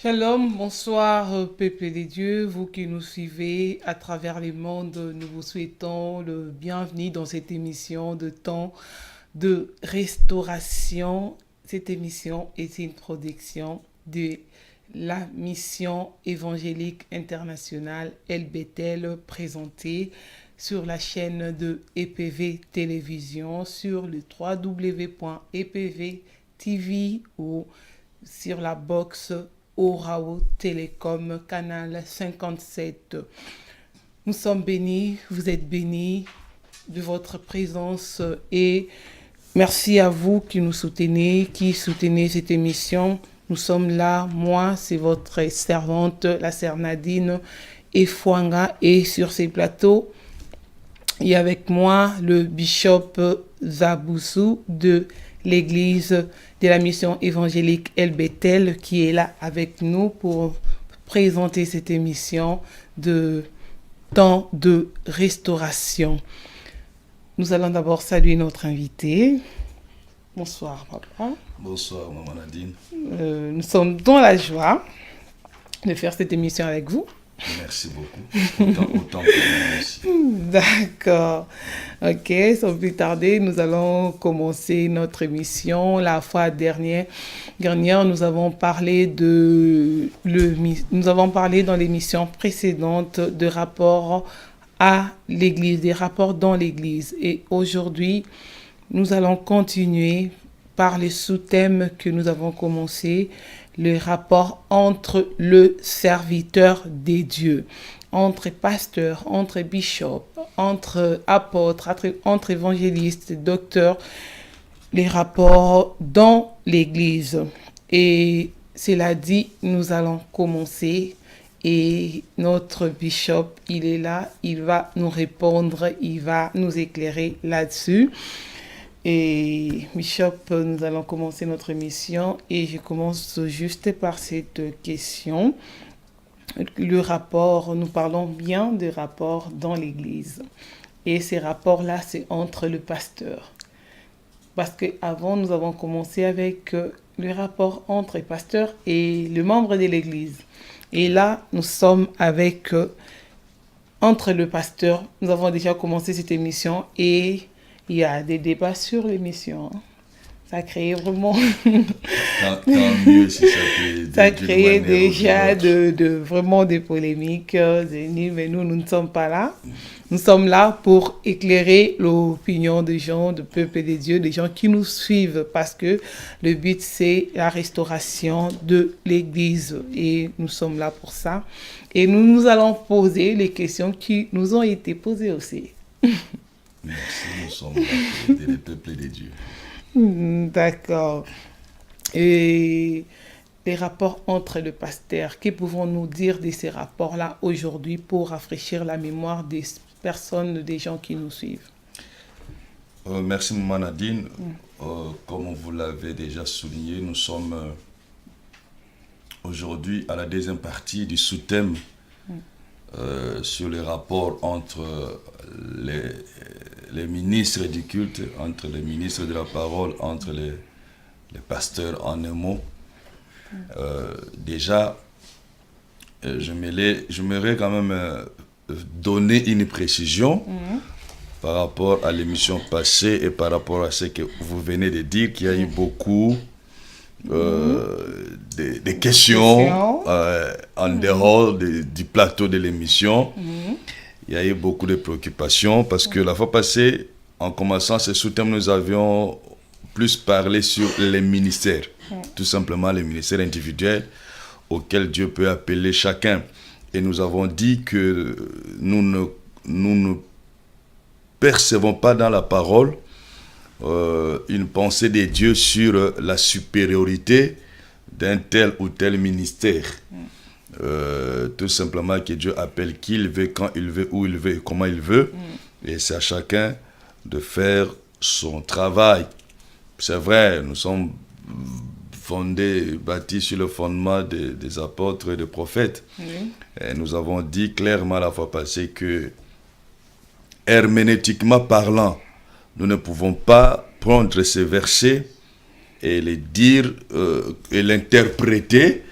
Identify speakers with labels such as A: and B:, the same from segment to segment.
A: Shalom, bonsoir peuple des dieux, vous qui nous suivez à travers les mondes, nous vous souhaitons le bienvenu dans cette émission de temps de restauration. Cette émission est une production de la mission évangélique internationale El Bethel présentée sur la chaîne de EPV Télévision sur le www.epv.tv ou sur la box Orao Télécom, canal 57. Nous sommes bénis, vous êtes bénis de votre présence et merci à vous qui nous soutenez, qui soutenez cette émission. Nous sommes là, moi, c'est votre servante, la sœur Nadine Efwanga, et sur ces plateaux, il y a avec moi le bishop Zaboussou de l'église de la mission évangélique El Bethel qui est là avec nous pour présenter cette émission de temps de restauration. Nous allons d'abord saluer notre invité. Bonsoir, papa.
B: Bonsoir, maman Nadine.
A: Nous sommes dans la joie de faire cette émission avec vous.
B: Merci beaucoup. Autant que moi aussi.
A: D'accord. Ok, sans plus tarder, nous allons commencer notre émission. La fois dernière, nous avons parlé dans l'émission précédente de rapports à l'Église, des rapports dans l'Église. Et aujourd'hui, nous allons continuer par les sous-thèmes que nous avons commencé, le rapport entre le serviteur des dieux, entre pasteurs, entre bishops, entre apôtres, entre évangélistes, docteurs, les rapports dans l'Église. Et cela dit, nous allons commencer et notre bishop, il est là, il va nous répondre, il va nous éclairer là-dessus. Et Bishop, nous allons commencer notre émission et je commence juste par cette question. Le rapport, nous parlons bien des rapports dans l'Église. Et ces rapports-là, c'est entre le pasteur. Parce qu'avant, nous avons commencé avec le rapport entre le pasteur et le membre de l'Église. Et là, nous sommes avec entre le pasteur. Nous avons déjà commencé cette émission et il y a des débats sur l'émission. Ça crée vraiment...
B: tant mieux si ça peut...
A: Ça crée déjà vraiment des polémiques. Mais nous ne sommes pas là. Nous sommes là pour éclairer l'opinion des gens, du peuple des dieux, des gens qui nous suivent. Parce que le but, c'est la restauration de l'Église. Et nous sommes là pour ça. Et nous allons poser les questions qui nous ont été posées aussi.
B: Merci, nous sommes là pour aider le peuple des dieux.
A: D'accord. Et les rapports entre le pasteur, que pouvons-nous dire de ces rapports-là aujourd'hui pour rafraîchir la mémoire des personnes, des gens qui nous suivent?
B: Merci, maman Nadine. Comme vous l'avez déjà souligné, nous sommes aujourd'hui à la deuxième partie du sous-thème sur les rapports entre les ministres du culte, entre les ministres de la parole, entre les pasteurs en un mot. Déjà, j'aimerais quand même donner une précision par rapport à l'émission passée et par rapport à ce que vous venez de dire, qu'il y a eu beaucoup des questions en dehors du plateau de l'émission. Il y a eu beaucoup de préoccupations parce que la fois passée, en commençant ce sous-thème, nous avions plus parlé sur les ministères, tout simplement les ministères individuels auxquels Dieu peut appeler chacun. Et nous avons dit que nous ne percevons pas dans la parole une pensée de Dieu sur la supériorité d'un tel ou tel ministère. Tout simplement que Dieu appelle qui il veut, quand il veut, où il veut et comment il veut. Et c'est à chacun de faire son travail. C'est vrai, nous sommes bâtis sur le fondement des apôtres et des prophètes. Et nous avons dit clairement la fois passée que, herméneutiquement parlant, nous ne pouvons pas prendre ces versets et les dire et l'interpréter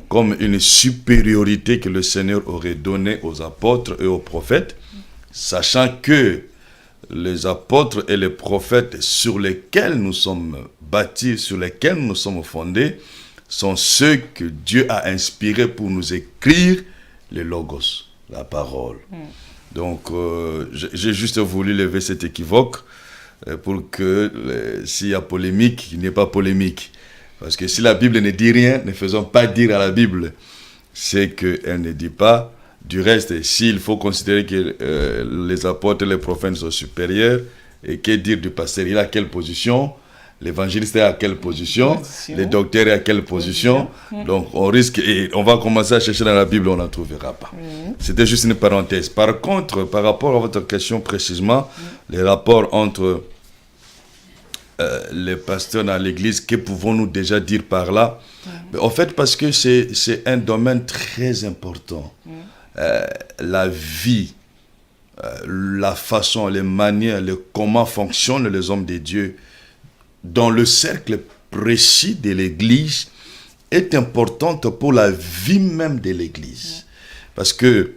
B: comme une supériorité que le Seigneur aurait donnée aux apôtres et aux prophètes, sachant que les apôtres et les prophètes sur lesquels nous sommes bâtis, sur lesquels nous sommes fondés, sont ceux que Dieu a inspirés pour nous écrire les logos, la parole. Donc, j'ai juste voulu lever cet équivoque pour que s'il y a polémique, il n'y ait pas polémique. Parce que si la Bible ne dit rien, ne faisons pas dire à la Bible ce qu'elle ne dit pas. Du reste, s'il faut considérer que les apôtres et les prophètes sont supérieurs, et que dire du pasteur? Il a quelle position? L'évangéliste est à quelle position? Le docteur est à quelle position? Donc on risque, et on va commencer à chercher dans la Bible, on n'en trouvera pas. C'était juste une parenthèse. Par contre, par rapport à votre question précisément, les rapports entre les pasteurs dans l'église, que pouvons-nous déjà dire par là? En fait, parce que c'est un domaine très important. La vie, la façon, les manières, comment fonctionnent les hommes de Dieu dans le cercle précis de l'église est importante pour la vie même de l'église. Parce que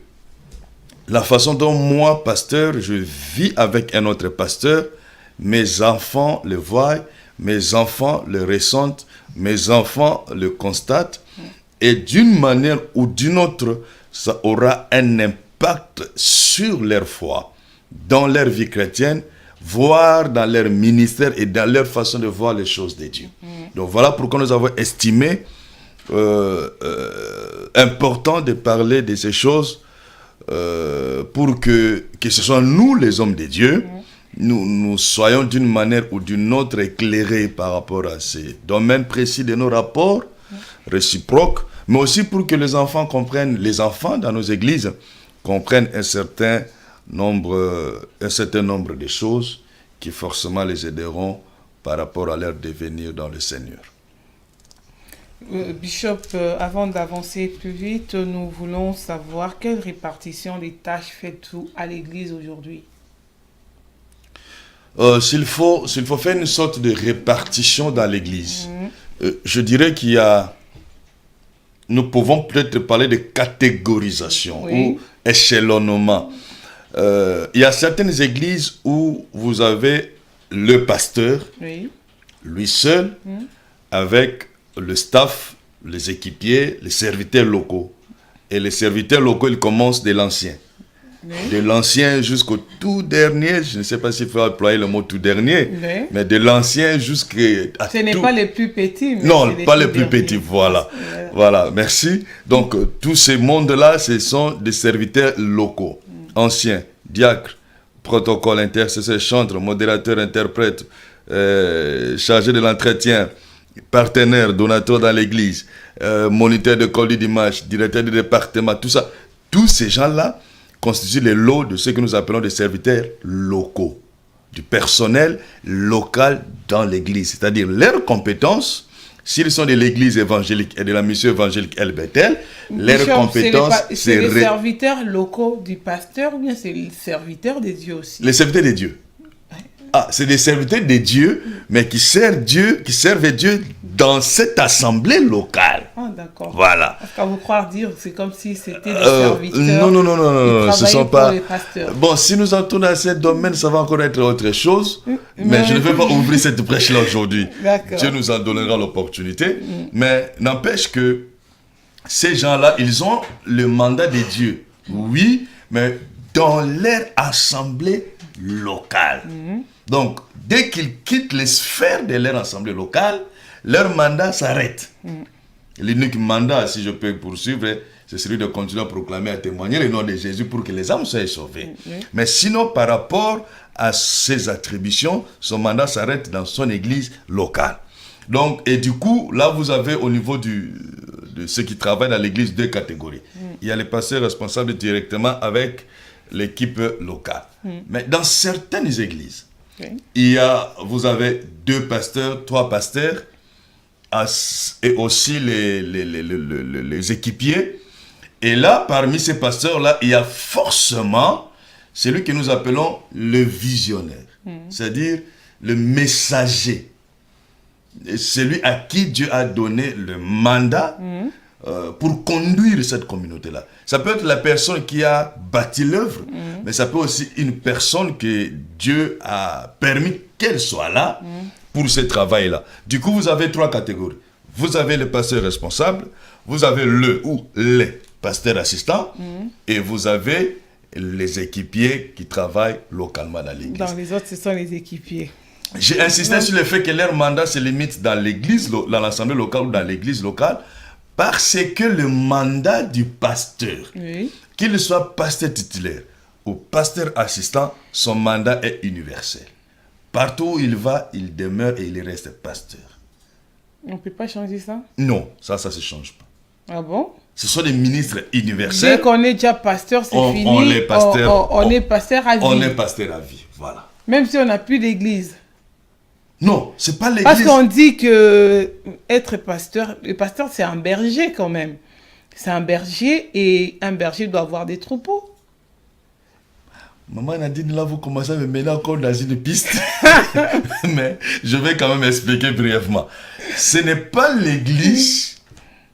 B: la façon dont moi, pasteur, je vis avec un autre pasteur, mes enfants le voient, mes enfants le ressentent, mes enfants le constatent, et d'une manière ou d'une autre, ça aura un impact sur leur foi, dans leur vie chrétienne, voire dans leur ministère et dans leur façon de voir les choses de Dieu. Donc voilà pourquoi nous avons estimé important de parler de ces choses pour que ce soit nous, les hommes de Dieu, nous soyons d'une manière ou d'une autre éclairés par rapport à ces domaines précis de nos rapports réciproques, mais aussi pour que les enfants comprennent, les enfants dans nos églises comprennent un certain nombre de choses qui forcément les aideront par rapport à leur devenir dans le Seigneur.
A: Bishop, avant d'avancer plus vite, nous voulons savoir quelle répartition des tâches faites-vous à l'église aujourd'hui?
B: S'il faut faire une sorte de répartition dans l'église, je dirais nous pouvons peut-être parler de catégorisation ou échelonnement. Il y a certaines églises où vous avez le pasteur, lui seul, avec le staff, les équipiers, les serviteurs locaux. Et les serviteurs locaux, ils commencent de l'ancien. De l'ancien jusqu'au tout dernier, je ne sais pas s'il faut employer le mot tout dernier, mais de l'ancien jusqu'à...
A: Ce n'est pas les plus petits. Mais
B: non, pas les plus petits, voilà. Voilà, merci. Donc, tous ces mondes-là, ce sont des serviteurs locaux, anciens, diacres, protocole, intercesseur, chantre, modérateur, interprète, chargé de l'entretien, partenaire, donateur dans l'église, moniteur de col du dimanche, directeur du département, tout ça. Tous ces gens-là constituent les lots de ce que nous appelons des serviteurs locaux, du personnel local dans l'église. C'est-à-dire leurs compétences, s'ils sont de l'église évangélique et de la mission évangélique El Bethel, leurs compétences...
A: C'est les serviteurs locaux du pasteur ou bien c'est les serviteurs des dieux aussi?
B: Les serviteurs des dieux. Ah, c'est des serviteurs de Dieu, mais qui servent Dieu dans cette assemblée locale.
A: Ah, d'accord.
B: Voilà.
A: Parce qu'à vous croire dire, c'est comme si c'était des serviteurs.
B: Non, ce sont pas.
A: Les pasteurs.
B: Bon, si nous entrons dans ce domaine, ça va encore être autre chose, mais je ne vais pas ouvrir cette brèche-là aujourd'hui. Dieu nous en donnera l'opportunité, mais n'empêche que ces gens-là, ils ont le mandat de Dieu, oui, mais dans leur assemblée locale. Donc, dès qu'ils quittent les sphères de leur assemblée locale, leur mandat s'arrête. L'unique mandat, si je peux poursuivre, c'est celui de continuer à proclamer, à témoigner le nom de Jésus pour que les âmes soient sauvées. Mais sinon, par rapport à ses attributions, son mandat s'arrête dans son église locale. Donc, et du coup, là, vous avez au niveau de ceux qui travaillent dans l'église deux catégories. Il y a les pasteurs responsables directement avec l'équipe locale. Mais dans certaines églises, vous avez 2 pasteurs, 3 pasteurs, et aussi les équipiers. Et là, parmi ces pasteurs-là, il y a forcément celui que nous appelons le visionnaire, c'est-à-dire le messager. Celui à qui Dieu a donné le mandat pour conduire cette communauté-là. Ça peut être la personne qui a bâti l'œuvre, mais ça peut aussi être une personne que Dieu a permis qu'elle soit là pour ce travail-là. Du coup, vous avez 3 catégories. Vous avez le pasteur responsable, vous avez le ou les pasteurs assistants, et vous avez les équipiers qui travaillent localement dans l'église.
A: Dans les autres, ce sont les équipiers.
B: J'ai insisté sur le fait que leur mandat se limite dans l'église, dans l'assemblée locale ou dans l'église locale, parce que le mandat du pasteur, qu'il soit pasteur titulaire ou pasteur assistant, son mandat est universel. Partout où il va, il demeure et il reste pasteur.
A: On ne peut pas changer ça?
B: Non, ça ne se change pas.
A: Ah bon?
B: Ce sont des ministres universels.
A: Dès qu'on est déjà pasteur, c'est fini.
B: On est pasteur,
A: on est pasteur à vie.
B: On est pasteur à vie, voilà.
A: Même si on n'a plus d'église.
B: Non, c'est pas l'église.
A: Parce qu'on dit que être pasteur, le pasteur c'est un berger quand même. C'est un berger et un berger doit avoir des troupeaux.
B: Maman Nadine, là vous commencez à me mêler encore dans une piste. Mais je vais quand même expliquer brièvement. Ce n'est pas l'église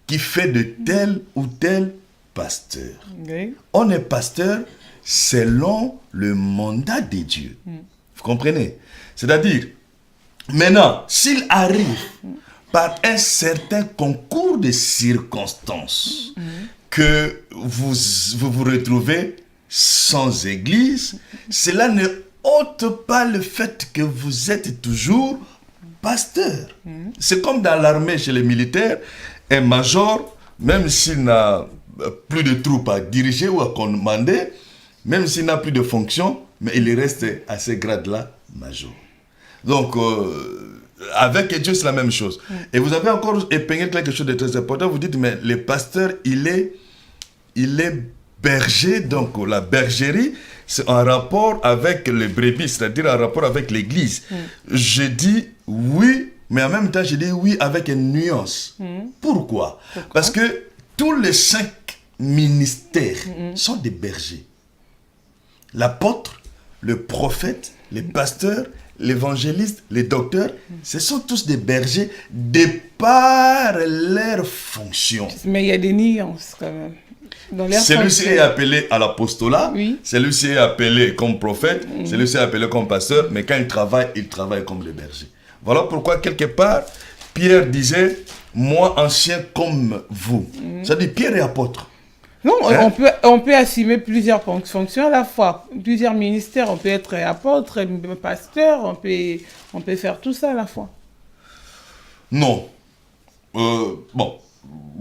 B: qui fait de tel ou tel pasteur.
A: Okay.
B: On est pasteur selon le mandat de Dieu. Vous comprenez? C'est-à-dire, maintenant, s'il arrive par un certain concours de circonstances que vous vous retrouvez sans église, cela ne ôte pas le fait que vous êtes toujours pasteur. C'est comme dans l'armée, chez les militaires, un major, même s'il n'a plus de troupes à diriger ou à commander, même s'il n'a plus de fonction, mais il reste à ce grade-là, major. Donc, avec Dieu, c'est la même chose. Et vous avez encore épinglé quelque chose de très important. Vous dites, mais le pasteur, il est berger. Donc, la bergerie, c'est en rapport avec les brebis, c'est-à-dire en rapport avec l'église. Je dis oui, mais en même temps, je dis oui avec une nuance. Pourquoi? Parce que tous les 5 ministères sont des bergers. L'apôtre, le prophète, les pasteurs, l'évangéliste, les docteurs, ce sont tous des bergers de par leur fonction.
A: Mais il y a des nuances quand même.
B: Celui-ci est appelé à l'apostolat,
A: oui.
B: Celui-ci est appelé comme prophète, celui-ci est appelé comme pasteur, mais quand il travaille comme le berger. Voilà pourquoi quelque part, Pierre disait, moi ancien comme vous. C'est-à-dire Pierre est apôtre.
A: Non, on peut assumer plusieurs fonctions à la fois, plusieurs ministères. On peut être apôtre, pasteur, on peut faire tout ça à la fois.
B: Non. Bon,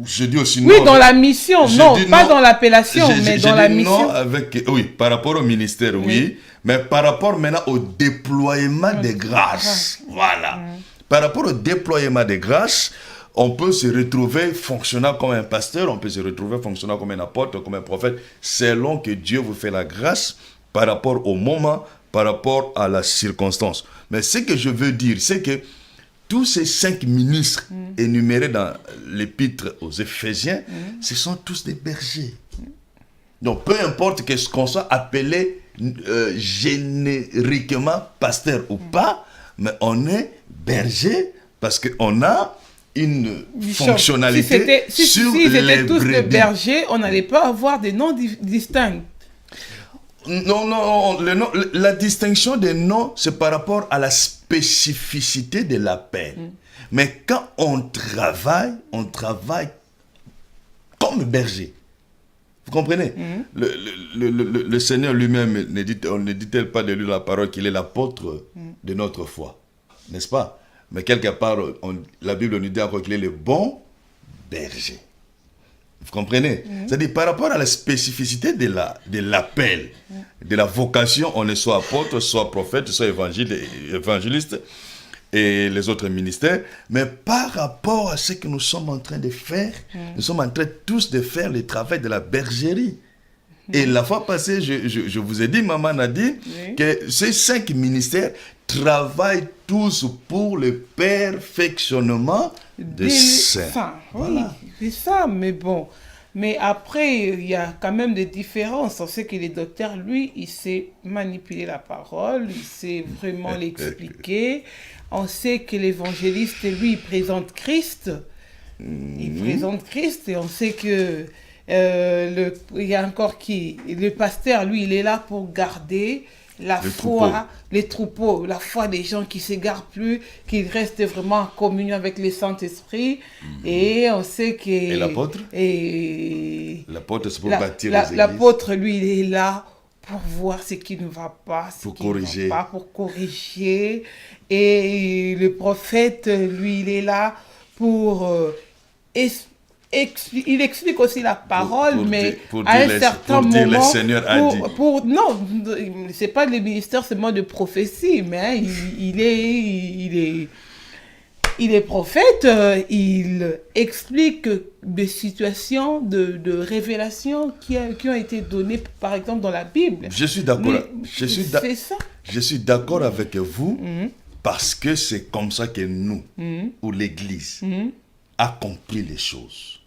B: je dis aussi non.
A: Oui, dans la mission, non, pas dans l'appellation, mais dans la mission.
B: Non avec, oui, par rapport au ministère, oui, mais par rapport maintenant au déploiement des grâces. Voilà. Par rapport au déploiement des grâces, on peut se retrouver fonctionnant comme un pasteur, on peut se retrouver fonctionnant comme un apôtre, comme un prophète, selon que Dieu vous fait la grâce par rapport au moment, par rapport à la circonstance. Mais ce que je veux dire, c'est que tous ces 5 ministres énumérés dans l'épître aux Éphésiens, ce sont tous des bergers. Donc, peu importe ce qu'on soit appelé génériquement pasteur ou pas, mais on est berger parce qu'on a une fonctionnalité sur les brebis. Si c'était tous des bergers,
A: on n'allait pas avoir des noms distincts.
B: Non, la distinction des noms, c'est par rapport à la spécificité de l'appel. Mais quand on travaille comme berger. Vous comprenez? Le Seigneur lui-même, ne dit-elle pas de lui la parole qu'il est l'apôtre de notre foi? N'est-ce pas? Mais quelque part, la Bible nous dit encore qu'il est le bon berger. Vous comprenez? C'est-à-dire, par rapport à la spécificité de l'appel, de la vocation, on est soit apôtre, soit prophète, soit évangéliste et les autres ministères, mais par rapport à ce que nous sommes en train de faire, nous sommes en train tous de faire le travail de la bergerie. Et la fois passée, je vous ai dit, Maman Nadine, que ces 5 ministères travaillent tous pour le perfectionnement des saints.
A: Voilà. Oui, c'est ça, mais bon. Mais après, il y a quand même des différences. On sait que les docteurs, lui, il sait manipuler la parole, il sait vraiment l'expliquer. On sait que l'évangéliste, lui, il présente Christ. Il présente Christ et on sait que il y a encore qui? Le pasteur, lui, il est là pour garder la foi, les troupeaux, la foi des gens qui ne s'égarent plus, qui restent vraiment en communion avec le Saint-Esprit. Et on sait que...
B: Et l'apôtre? L'apôtre, c'est pour bâtir les églises.
A: L'apôtre, lui, il est là pour voir ce qui ne va pas,
B: pour corriger.
A: Pour corriger. Et le prophète, lui, il est là pour... il explique aussi la parole, mais à un certain moment,
B: le Seigneur a dit.
A: Non, c'est pas le ministère seulement de prophétie, mais il est prophète, il explique des situations de révélation qui ont été données, par exemple, dans la Bible.
B: Je suis d'accord.
A: C'est ça.
B: Je suis d'accord avec vous, parce que c'est comme ça que nous, ou l'Église, accomplit les choses.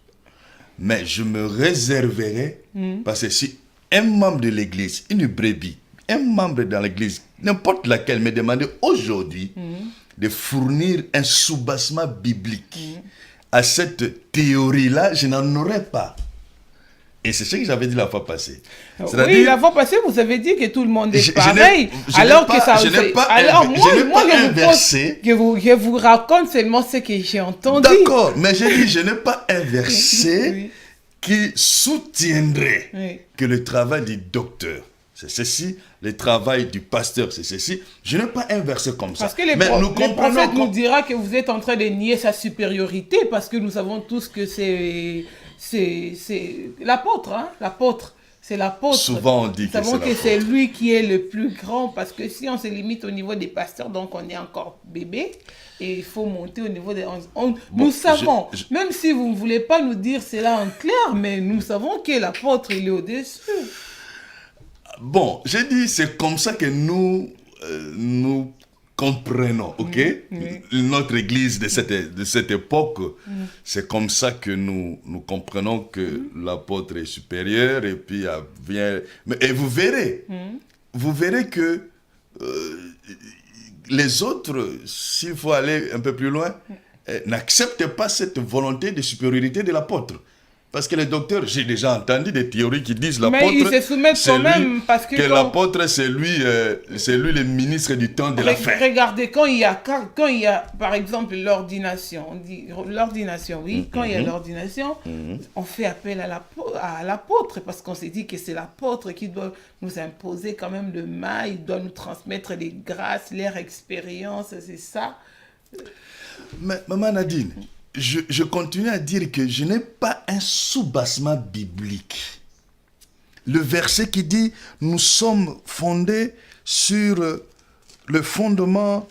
B: Mais je me réserverai, parce que si un membre de l'Église, une brebis, un membre dans l'Église, n'importe laquelle, me demandait aujourd'hui de fournir un soubassement biblique à cette théorie-là, je n'en aurais pas. Et c'est ce que j'avais dit la fois passée.
A: Oui, la fois passée, vous avez dit que tout le monde est pareil. Alors que ça... Alors je vous raconte seulement ce que j'ai entendu.
B: D'accord, mais j'ai dit, je n'ai pas un verset qui soutiendrait que le travail du docteur, c'est ceci, le travail du pasteur, c'est ceci. Je n'ai pas un verset comme ça.
A: Parce que le prophète nous dira que vous êtes en train de nier sa supériorité, parce que nous savons tous que c'est l'apôtre, hein? L'apôtre, c'est l'apôtre.
B: Souvent on dit que c'est l'apôtre.
A: Nous savons que c'est lui qui est le plus grand, parce que si on se limite au niveau des pasteurs, donc on est encore bébé, et il faut monter au niveau des... nous savons, même si vous ne voulez pas nous dire cela en clair, mais nous savons que l'apôtre, il est au-dessus.
B: Bon, j'ai dit, c'est comme ça que nous comprenons, ok? Notre église de cette époque, c'est comme ça que nous comprenons que l'apôtre est supérieur, et puis vient... Et vous verrez que les autres, s'il faut aller un peu plus loin, n'acceptent pas cette volonté de supériorité de l'apôtre. Parce que les docteurs, j'ai déjà entendu des théories qui disent l'apôtre...
A: Mais ils se soumettent quand même, parce que...
B: l'apôtre, c'est lui le ministre du temps de la fin.
A: Regardez, quand il y a, par exemple, l'ordination, quand il y a l'ordination, on fait appel à l'apôtre, parce qu'on s'est dit que c'est l'apôtre qui doit nous imposer quand même le mal, il doit nous transmettre les grâces, leur expérience, c'est ça.
B: Mais, Maman Nadine... Je continue à dire que je n'ai pas un soubassement biblique. Le verset qui dit « Nous sommes fondés sur le fondement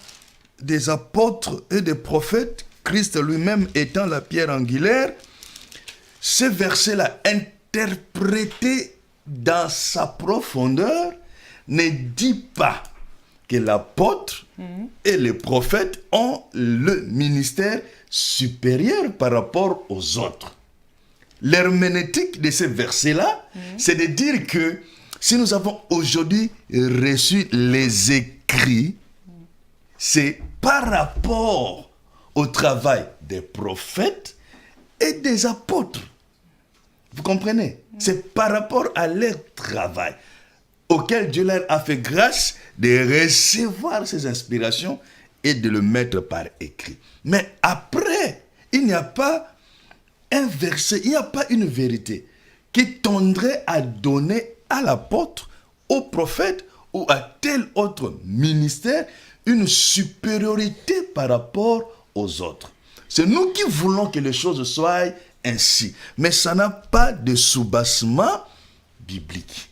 B: des apôtres et des prophètes, Christ lui-même étant la pierre angulaire », ce verset-là, interprété dans sa profondeur, ne dit pas que l'apôtre et les prophètes ont le ministère supérieur par rapport aux autres. L'herméneutique de ces versets-là, c'est de dire que si nous avons aujourd'hui reçu les écrits, c'est par rapport au travail des prophètes et des apôtres. Vous comprenez? C'est par rapport à leur travail auquel Dieu leur a fait grâce de recevoir ces inspirations et de le mettre par écrit. Mais après, il n'y a pas un verset, il n'y a pas une vérité qui tendrait à donner à l'apôtre, au prophète ou à tel autre ministère une supériorité par rapport aux autres. C'est nous qui voulons que les choses soient ainsi. Mais ça n'a pas de soubassement biblique.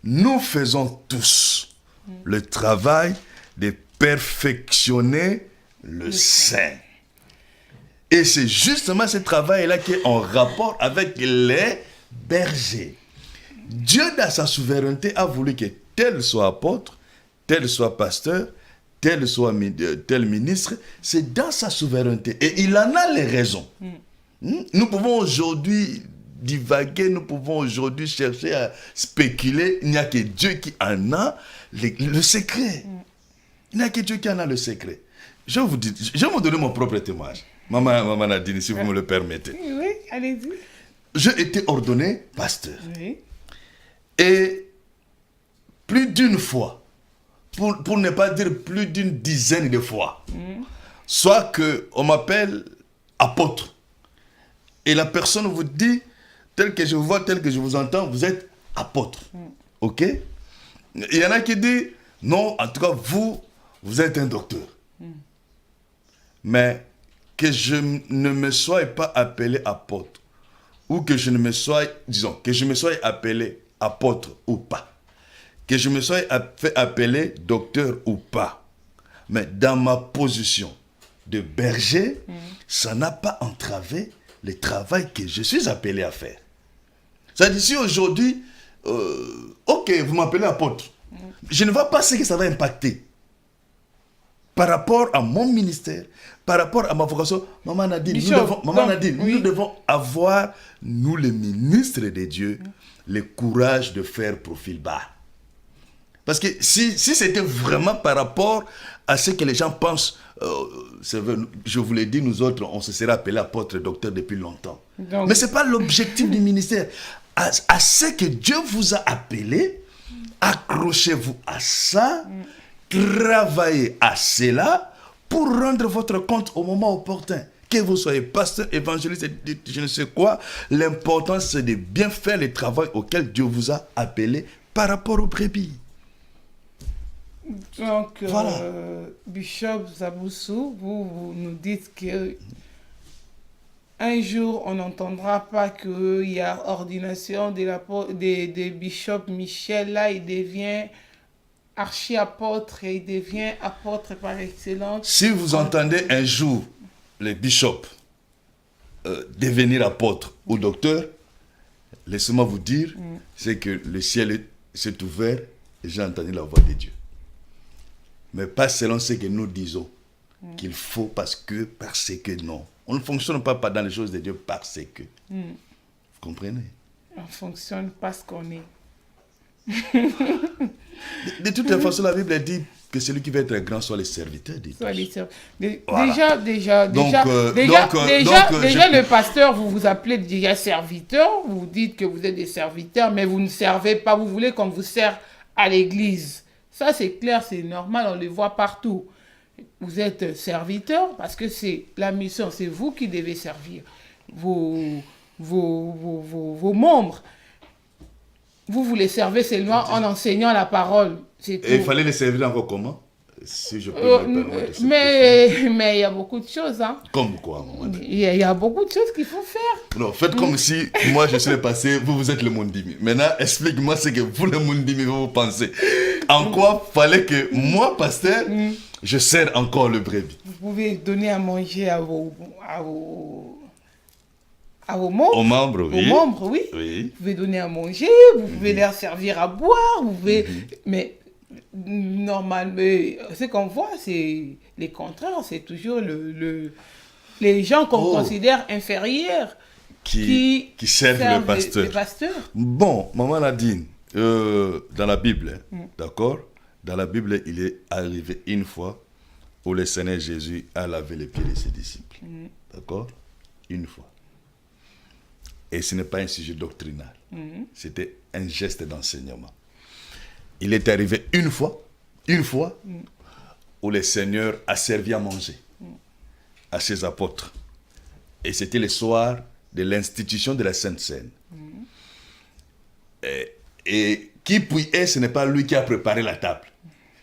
B: Nous faisons tous le travail de perfectionner le saint. Et c'est justement ce travail-là qui est en rapport avec les bergers. Dieu, dans sa souveraineté, a voulu que tel soit apôtre, tel soit pasteur, tel soit tel ministre. C'est dans sa souveraineté. Et il en a les raisons. Nous pouvons aujourd'hui divaguer, nous pouvons aujourd'hui chercher à spéculer. Il n'y a que Dieu qui en a le secret. Il n'y a que Dieu qui en a le secret. Je vais vous donner mon propre témoignage. Maman Nadine, si vous me le permettez.
A: Oui, allez-y.
B: J'ai été ordonné pasteur.
A: Oui.
B: Et plus d'une fois, pour ne pas dire plus d'une dizaine de fois, soit qu'on m'appelle apôtre. Et la personne vous dit, tel que je vous vois, tel que je vous entends, vous êtes apôtre. Ok? Il y en a qui disent, non, en tout cas, vous êtes un docteur. Mais que je ne me sois pas appelé apôtre, ou que je ne me sois, disons, que je me sois appelé apôtre ou pas, que je me sois fait appeler docteur ou pas, mais dans ma position de berger, ça n'a pas entravé le travail que je suis appelé à faire. C'est-à-dire, si aujourd'hui, ok, vous m'appelez apôtre, je ne vois pas ce que ça va impacter par rapport à mon ministère, par rapport à ma vocation. Maman Nadine, nous devons avoir, nous les ministres de Dieu, le courage de faire profil bas. Parce que si c'était vraiment par rapport à ce que les gens pensent, je vous l'ai dit, nous autres, on se serait appelé apôtre, docteur depuis longtemps. Donc, mais ce n'est pas l'objectif du ministère. À ce que Dieu vous a appelé, accrochez-vous à ça, travaillez à cela pour rendre votre compte au moment opportun. Que vous soyez pasteur, évangéliste, je ne sais quoi, l'important c'est de bien faire le travail auquel Dieu vous a appelé par rapport aux brebis.
A: Donc, voilà. Bishop Zaboussou, vous nous dites que un jour, on n'entendra pas qu'il y a ordination de Bishop Michel. Là, il devient archi-apôtre et il devient apôtre par excellence.
B: Si vous entendez un jour les bishops devenir apôtre ou docteur, laissez-moi vous dire, c'est que le ciel s'est ouvert et j'ai entendu la voix de Dieu. Mais pas selon ce que nous disons qu'il faut parce que non. On ne fonctionne pas dans les choses de Dieu parce que. Vous comprenez?
A: On fonctionne parce qu'on est.
B: De toute façon, la Bible dit que celui qui veut être grand soit le serviteur de Dieu.
A: Voilà. Déjà, le pasteur, vous vous appelez déjà serviteur, vous dites que vous êtes des serviteurs, mais vous ne servez pas, vous voulez qu'on vous sert à l'église. Ça, c'est clair, c'est normal, on le voit partout. Vous êtes serviteur parce que c'est la mission, c'est vous qui devez servir vos membres. Vous les servez seulement en enseignant la parole.
B: Et il fallait les servir encore comment? Si je peux me permettre.
A: Mais il y a beaucoup de choses. Hein.
B: Comme quoi, maman?
A: Il y a beaucoup de choses qu'il faut faire.
B: Non, faites comme si moi je suis le passé, vous êtes le Mondimi. Maintenant, explique-moi ce que vous, le Mondimi, vous pensez. En quoi fallait que moi, pasteur, je sers encore le brebis?
A: Vous pouvez donner à manger à vos membres.
B: Aux membres, oui.
A: Aux membres, oui.
B: Oui.
A: Vous pouvez donner à manger, vous pouvez leur servir à boire, vous pouvez... Mais normalement, ce qu'on voit, c'est les contraires. C'est toujours les gens qu'on considère inférieurs qui servent le pasteur.
B: Bon, maman Nadine, dans la Bible, d'accord? Dans la Bible, il est arrivé une fois où le Seigneur Jésus a lavé les pieds de ses disciples. D'accord? Une fois. Et ce n'est pas un sujet doctrinal. C'était un geste d'enseignement. Il est arrivé une fois, où le Seigneur a servi à manger à ses apôtres. Et c'était le soir de l'institution de la Sainte Seine. Et qui puis est, ce n'est pas lui qui a préparé la table.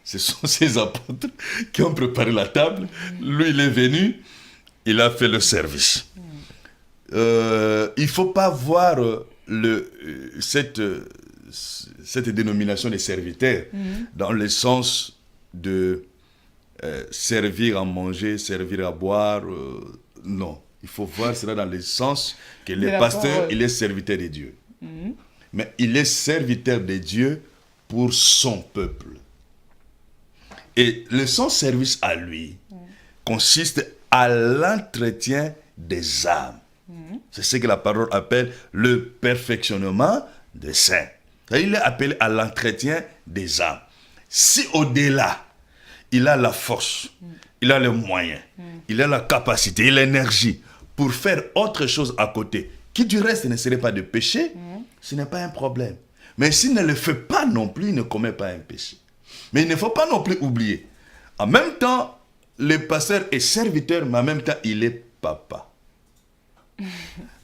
B: Ce sont ses apôtres qui ont préparé la table. Lui, il est venu, il a fait le service. Il ne faut pas voir cette dénomination des serviteurs dans le sens de servir à manger, servir à boire. Non, il faut voir cela dans le sens que le pasteur, il est serviteur de Dieu. Mais il est serviteur de Dieu pour son peuple. Et son service à lui consiste à l'entretien des âmes. C'est ce que la parole appelle le perfectionnement des saints. Il est appelé à l'entretien des âmes. Si au-delà, il a la force il a les moyens, il a la capacité, il a l'énergie pour faire autre chose à côté, qui du reste ne serait pas de péché, ce n'est pas un problème. Mais s'il ne le fait pas non plus, il ne commet pas un péché. Mais il ne faut pas non plus oublier. En même temps, le pasteur est serviteur, mais en même temps, il est papa.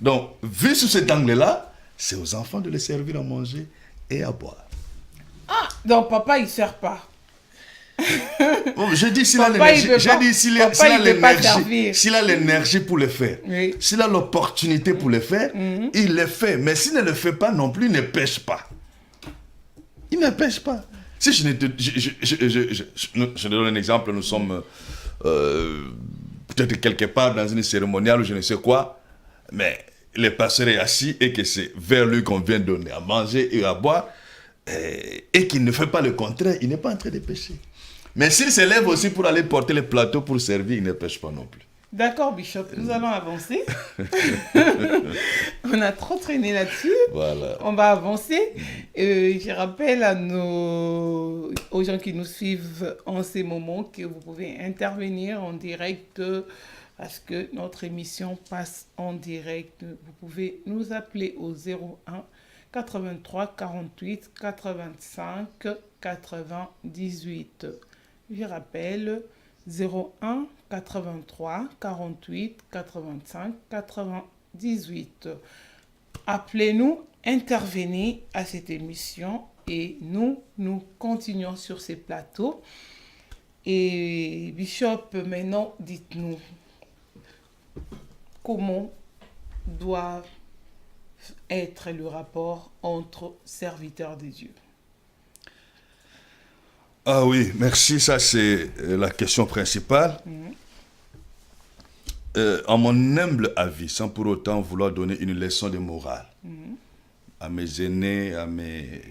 B: Donc, vu sous cet angle-là, c'est aux enfants de les servir à manger et à boire.
A: Ah, donc papa, il ne sert pas.
B: Bon, je dis s'il a l'énergie. J'ai dit s'il a l'énergie pour le faire. Oui. S'il a l'opportunité pour le faire, il le fait. Mais s'il ne le fait pas non plus, il ne pêche pas. Il ne pêche pas. Si je donne un exemple, nous sommes peut-être quelque part dans une cérémoniale ou je ne sais quoi, mais le pasteur est assis et que c'est vers lui qu'on vient donner à manger et à boire, et qu'il ne fait pas le contraire, il n'est pas en train de pécher. Mais s'il se lève aussi pour aller porter le plateau pour servir, il ne pêche pas non plus.
A: D'accord, Bishop, nous allons avancer. On a trop traîné là-dessus.
B: Voilà.
A: On va avancer. Je rappelle aux gens qui nous suivent en ces moments que vous pouvez intervenir en direct parce que notre émission passe en direct. Vous pouvez nous appeler au 01 83 48 85 98. Je rappelle 01 83 48 85 98. Appelez-nous, intervenez à cette émission et nous continuons sur ces plateaux. Et Bishop, maintenant, dites-nous comment doit être le rapport entre serviteurs de Dieu.
B: Ah oui, merci. Ça, c'est la question principale. À mon humble avis, sans pour autant vouloir donner une leçon de morale à mes aînés, à mes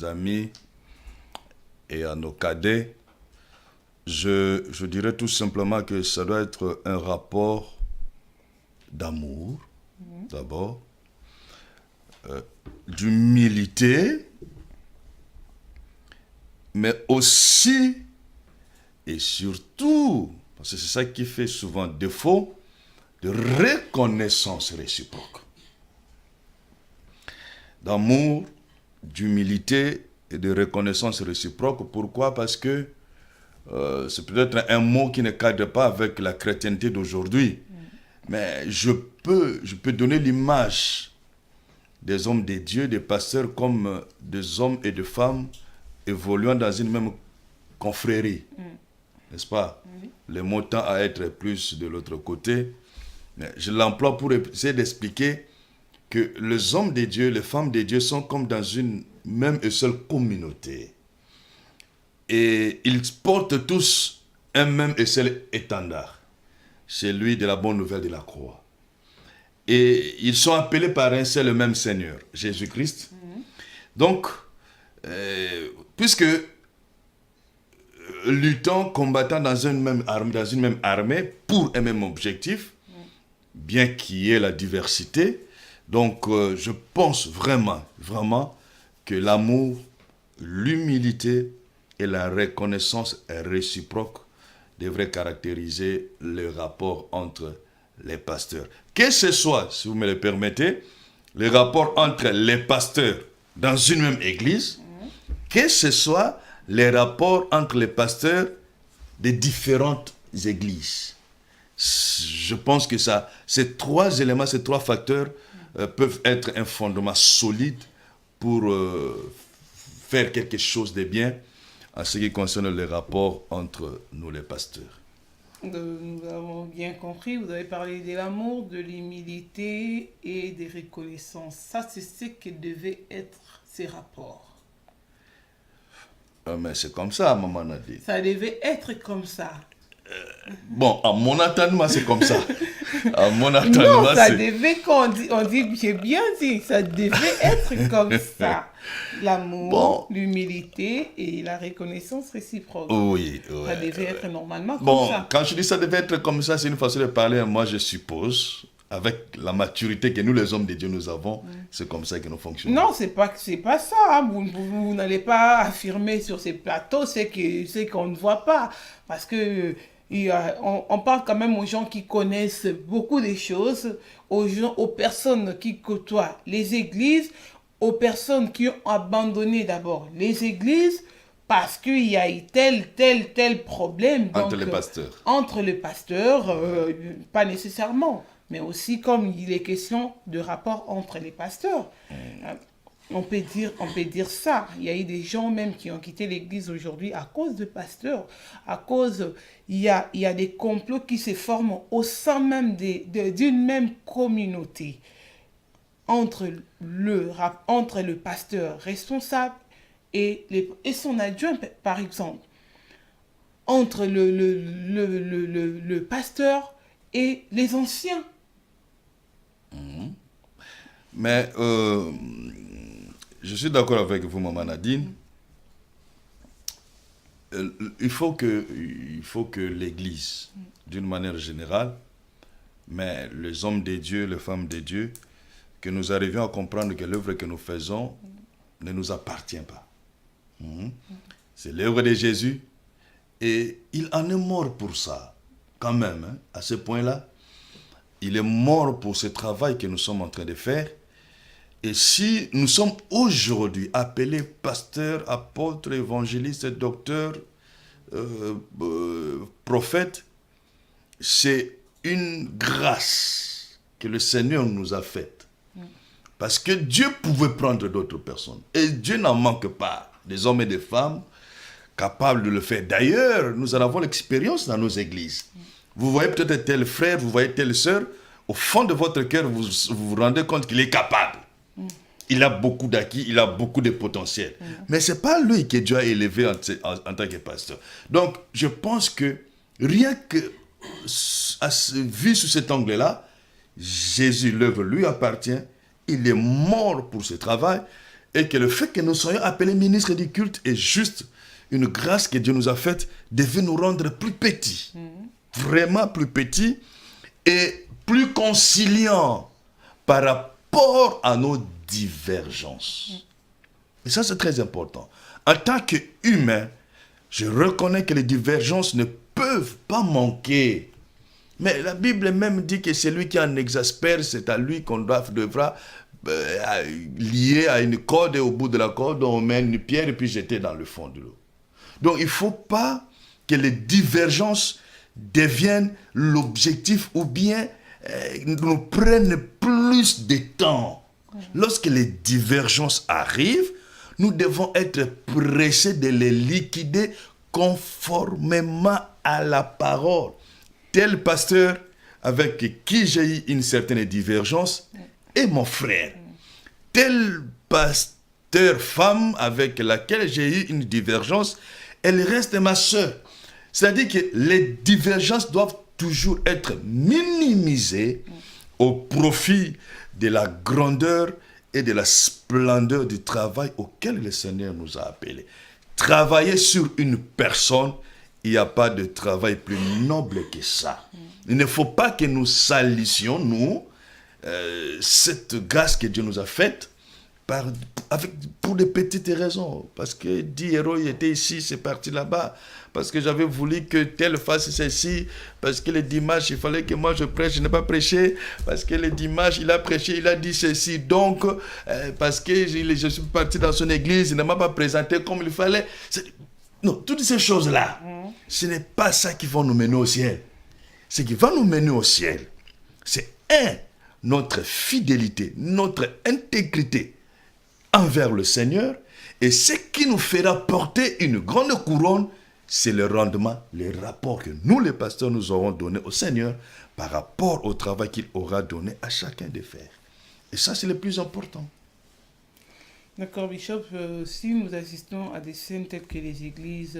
B: amis et à nos cadets, je dirais tout simplement que ça doit être un rapport d'amour, d'abord, d'humilité, mais aussi et surtout, parce que c'est ça qui fait souvent défaut, de reconnaissance réciproque. D'amour, d'humilité et de reconnaissance réciproque. Pourquoi? Parce que c'est peut-être un mot qui ne cadre pas avec la chrétienté d'aujourd'hui. Mais je peux donner l'image des hommes de Dieu, des pasteurs, comme des hommes et des femmes évoluant dans une même confrérie. N'est-ce pas? Le mot tend à être plus de l'autre côté. Mais je l'emploie pour essayer d'expliquer que les hommes de Dieu, les femmes de Dieu sont comme dans une même et seule communauté. Et ils portent tous un même et seul étendard. Celui de la bonne nouvelle de la croix. Et ils sont appelés par un seul et même Seigneur, Jésus-Christ. Donc, puisque luttant, combattant dans une même armée pour un même objectif, bien qu'il y ait la diversité, donc je pense vraiment que l'amour, l'humilité et la reconnaissance réciproque devraient caractériser le rapport entre les pasteurs. Que ce soit, si vous me le permettez, le rapport entre les pasteurs dans une même église, que ce soit les rapports entre les pasteurs des différentes églises. Je pense que ces trois éléments, ces trois facteurs peuvent être un fondement solide pour faire quelque chose de bien en ce qui concerne les rapports entre nous les pasteurs.
A: Nous avons bien compris, vous avez parlé de l'amour, de l'humilité et des reconnaissances. Ça, c'est ce que devaient être ces rapports.
B: Mais c'est comme ça, maman Nadine.
A: Ça devait être comme ça.
B: Bon, à mon entendement, c'est comme ça. À mon entendement,
A: non, ça devait, on dit, j'ai bien dit, ça devait être comme ça. L'amour, l'humilité et la reconnaissance réciproque.
B: Oui.
A: Ça devait être normalement comme ça.
B: Quand je dis ça devait être comme ça, c'est une façon de parler. Moi, je suppose, avec la maturité que nous, les hommes de Dieu, nous avons, c'est comme ça que nous fonctionnons.
A: Non, c'est pas ça. Hein. Vous n'allez pas affirmer sur ces plateaux c'est qu'on ne voit pas. Parce que on parle quand même aux gens qui connaissent beaucoup de choses, aux personnes qui côtoient les églises, aux personnes qui ont abandonné d'abord les églises parce qu'il y a eu tel problème.
B: Entre les pasteurs.
A: Entre les pasteurs, pas nécessairement, mais aussi comme il est question de rapport entre les pasteurs. On peut dire ça. Il y a eu des gens même qui ont quitté l'église aujourd'hui à cause de pasteurs. Il y a des complots qui se forment au sein même d'une même communauté. Entre le pasteur responsable et son adjoint, par exemple. Entre le pasteur et les anciens.
B: Mais je suis d'accord avec vous, Maman Nadine. Il faut que l'Église, d'une manière générale, mais les hommes de Dieu, les femmes de Dieu, que nous arrivions à comprendre que l'œuvre que nous faisons ne nous appartient pas. C'est l'œuvre de Jésus et il en est mort pour ça, quand même, hein, à ce point-là. Il est mort pour ce travail que nous sommes en train de faire. Et si nous sommes aujourd'hui appelés pasteurs, apôtres, évangélistes, docteurs, prophètes, c'est une grâce que le Seigneur nous a faite. Parce que Dieu pouvait prendre d'autres personnes. Et Dieu n'en manque pas des hommes et des femmes capables de le faire. D'ailleurs, nous en avons l'expérience dans nos églises. Vous voyez peut-être tel frère, vous voyez telle sœur, au fond de votre cœur, vous vous rendez compte qu'il est capable. Il a beaucoup d'acquis, il a beaucoup de potentiel. Mais ce n'est pas lui que Dieu a élevé en tant que pasteur. Donc, je pense que rien que vu sous cet angle-là, Jésus, l'œuvre lui appartient, il est mort pour ce travail, et que le fait que nous soyons appelés ministres du culte est juste une grâce que Dieu nous a faite, devait nous rendre plus petits, vraiment plus petits, et plus conciliants par rapport à nos divergences. Et ça, c'est très important. En tant qu'humain, je reconnais que les divergences ne peuvent pas manquer. Mais la Bible même dit que celui qui en exaspère, c'est à lui qu'on devra lier à une corde, et au bout de la corde, on met une pierre et puis jeter dans le fond de l'eau. Donc, il ne faut pas que les divergences deviennent l'objectif ou bien nous prennent plus de temps. Lorsque les divergences arrivent, nous devons être pressés de les liquider conformément à la parole. Tel pasteur avec qui j'ai eu une certaine divergence est mon frère. Tel pasteur femme avec laquelle j'ai eu une divergence, elle reste ma soeur. C'est-à-dire que les divergences doivent toujours être minimisées au profit de la grandeur et de la splendeur du travail auquel le Seigneur nous a appelés. Travailler sur une personne, il n'y a pas de travail plus noble que ça. Il ne faut pas que nous salissions, nous, cette grâce que Dieu nous a faite pour des petites raisons. Parce que 10 héros étaient ici, c'est parti là-bas. Parce que j'avais voulu que tel fasse ceci. Parce que le dimanche, il fallait que moi je prêche, je n'ai pas prêché. Parce que le dimanche, il a prêché, il a dit ceci. Donc, parce que je suis parti dans son église, il ne m'a pas présenté comme il fallait. Non, toutes ces choses-là, ce n'est pas ça qui va nous mener au ciel. Ce qui va nous mener au ciel, c'est notre fidélité, notre intégrité envers le Seigneur. Et ce qui nous fera porter une grande couronne, c'est le rendement, les rapports que nous, les pasteurs, nous aurons donné au Seigneur par rapport au travail qu'il aura donné à chacun de faire. Et ça, c'est le plus important.
A: D'accord, Bishop. Si nous assistons à des scènes telles que les églises,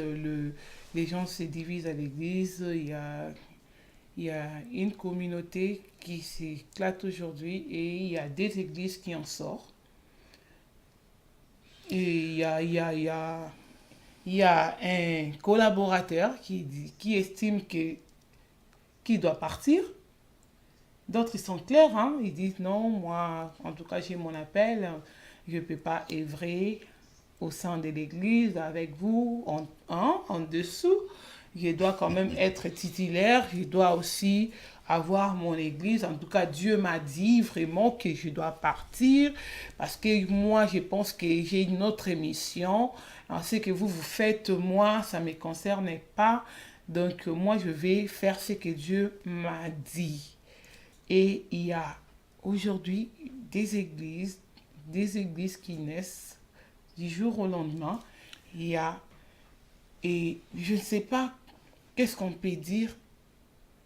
A: les gens se divisent à l'église, il y a une communauté qui s'éclate aujourd'hui et il y a des églises qui en sortent. Et il y a un collaborateur qui estime qu'il doit partir. D'autres, ils sont clairs, hein? Ils disent non, moi, en tout cas, j'ai mon appel, je ne peux pas œuvrer au sein de l'église avec vous en dessous. Je dois quand même être titulaire, je dois aussi avoir mon église. En tout cas, Dieu m'a dit vraiment que je dois partir parce que moi, je pense que j'ai une autre mission. Ce que vous faites, moi, ça ne me concerne pas. Donc, moi, je vais faire ce que Dieu m'a dit. Et il y a aujourd'hui des églises qui naissent du jour au lendemain. Et je ne sais pas qu'est-ce qu'on peut dire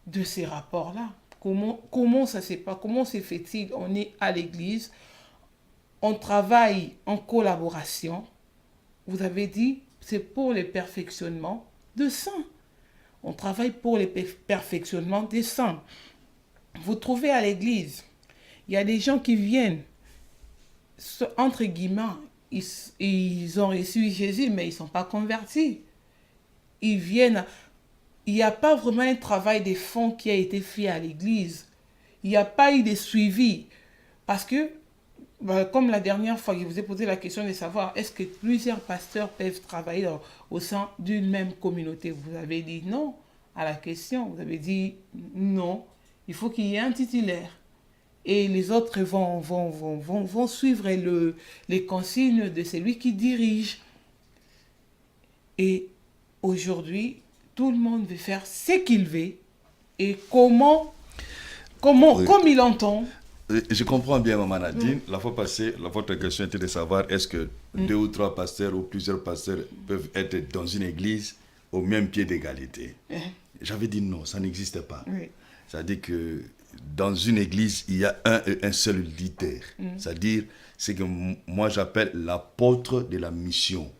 A: de ces rapports-là. Comment ça se passe? Comment se fait-il? On est à l'église, on travaille en collaboration. Vous avez dit, c'est pour le perfectionnement de saints. On travaille pour le perfectionnement des saints. Vous trouvez à l'église, il y a des gens qui viennent, entre guillemets, ils ont reçu Jésus, mais ils ne sont pas convertis. Ils viennent, il n'y a pas vraiment un travail de fond qui a été fait à l'église. Il n'y a pas eu de suivi. Parce que, comme la dernière fois, je vous ai posé la question de savoir est-ce que plusieurs pasteurs peuvent travailler au sein d'une même communauté. Vous avez dit non à la question. Vous avez dit non. Il faut qu'il y ait un titulaire. Et les autres vont suivre les consignes de celui qui dirige. Et aujourd'hui, tout le monde veut faire ce qu'il veut. Et comment oui. Comme il entend.
B: Je comprends bien, Maman Nadine. La fois passée, votre question était de savoir est-ce que 2 ou 3 pasteurs ou plusieurs pasteurs peuvent être dans une église au même pied d'égalité. J'avais dit non, ça n'existe pas.
A: Oui.
B: C'est-à-dire que dans une église, il y a un seul leader. C'est-à-dire, c'est que moi j'appelle l'apôtre de la mission.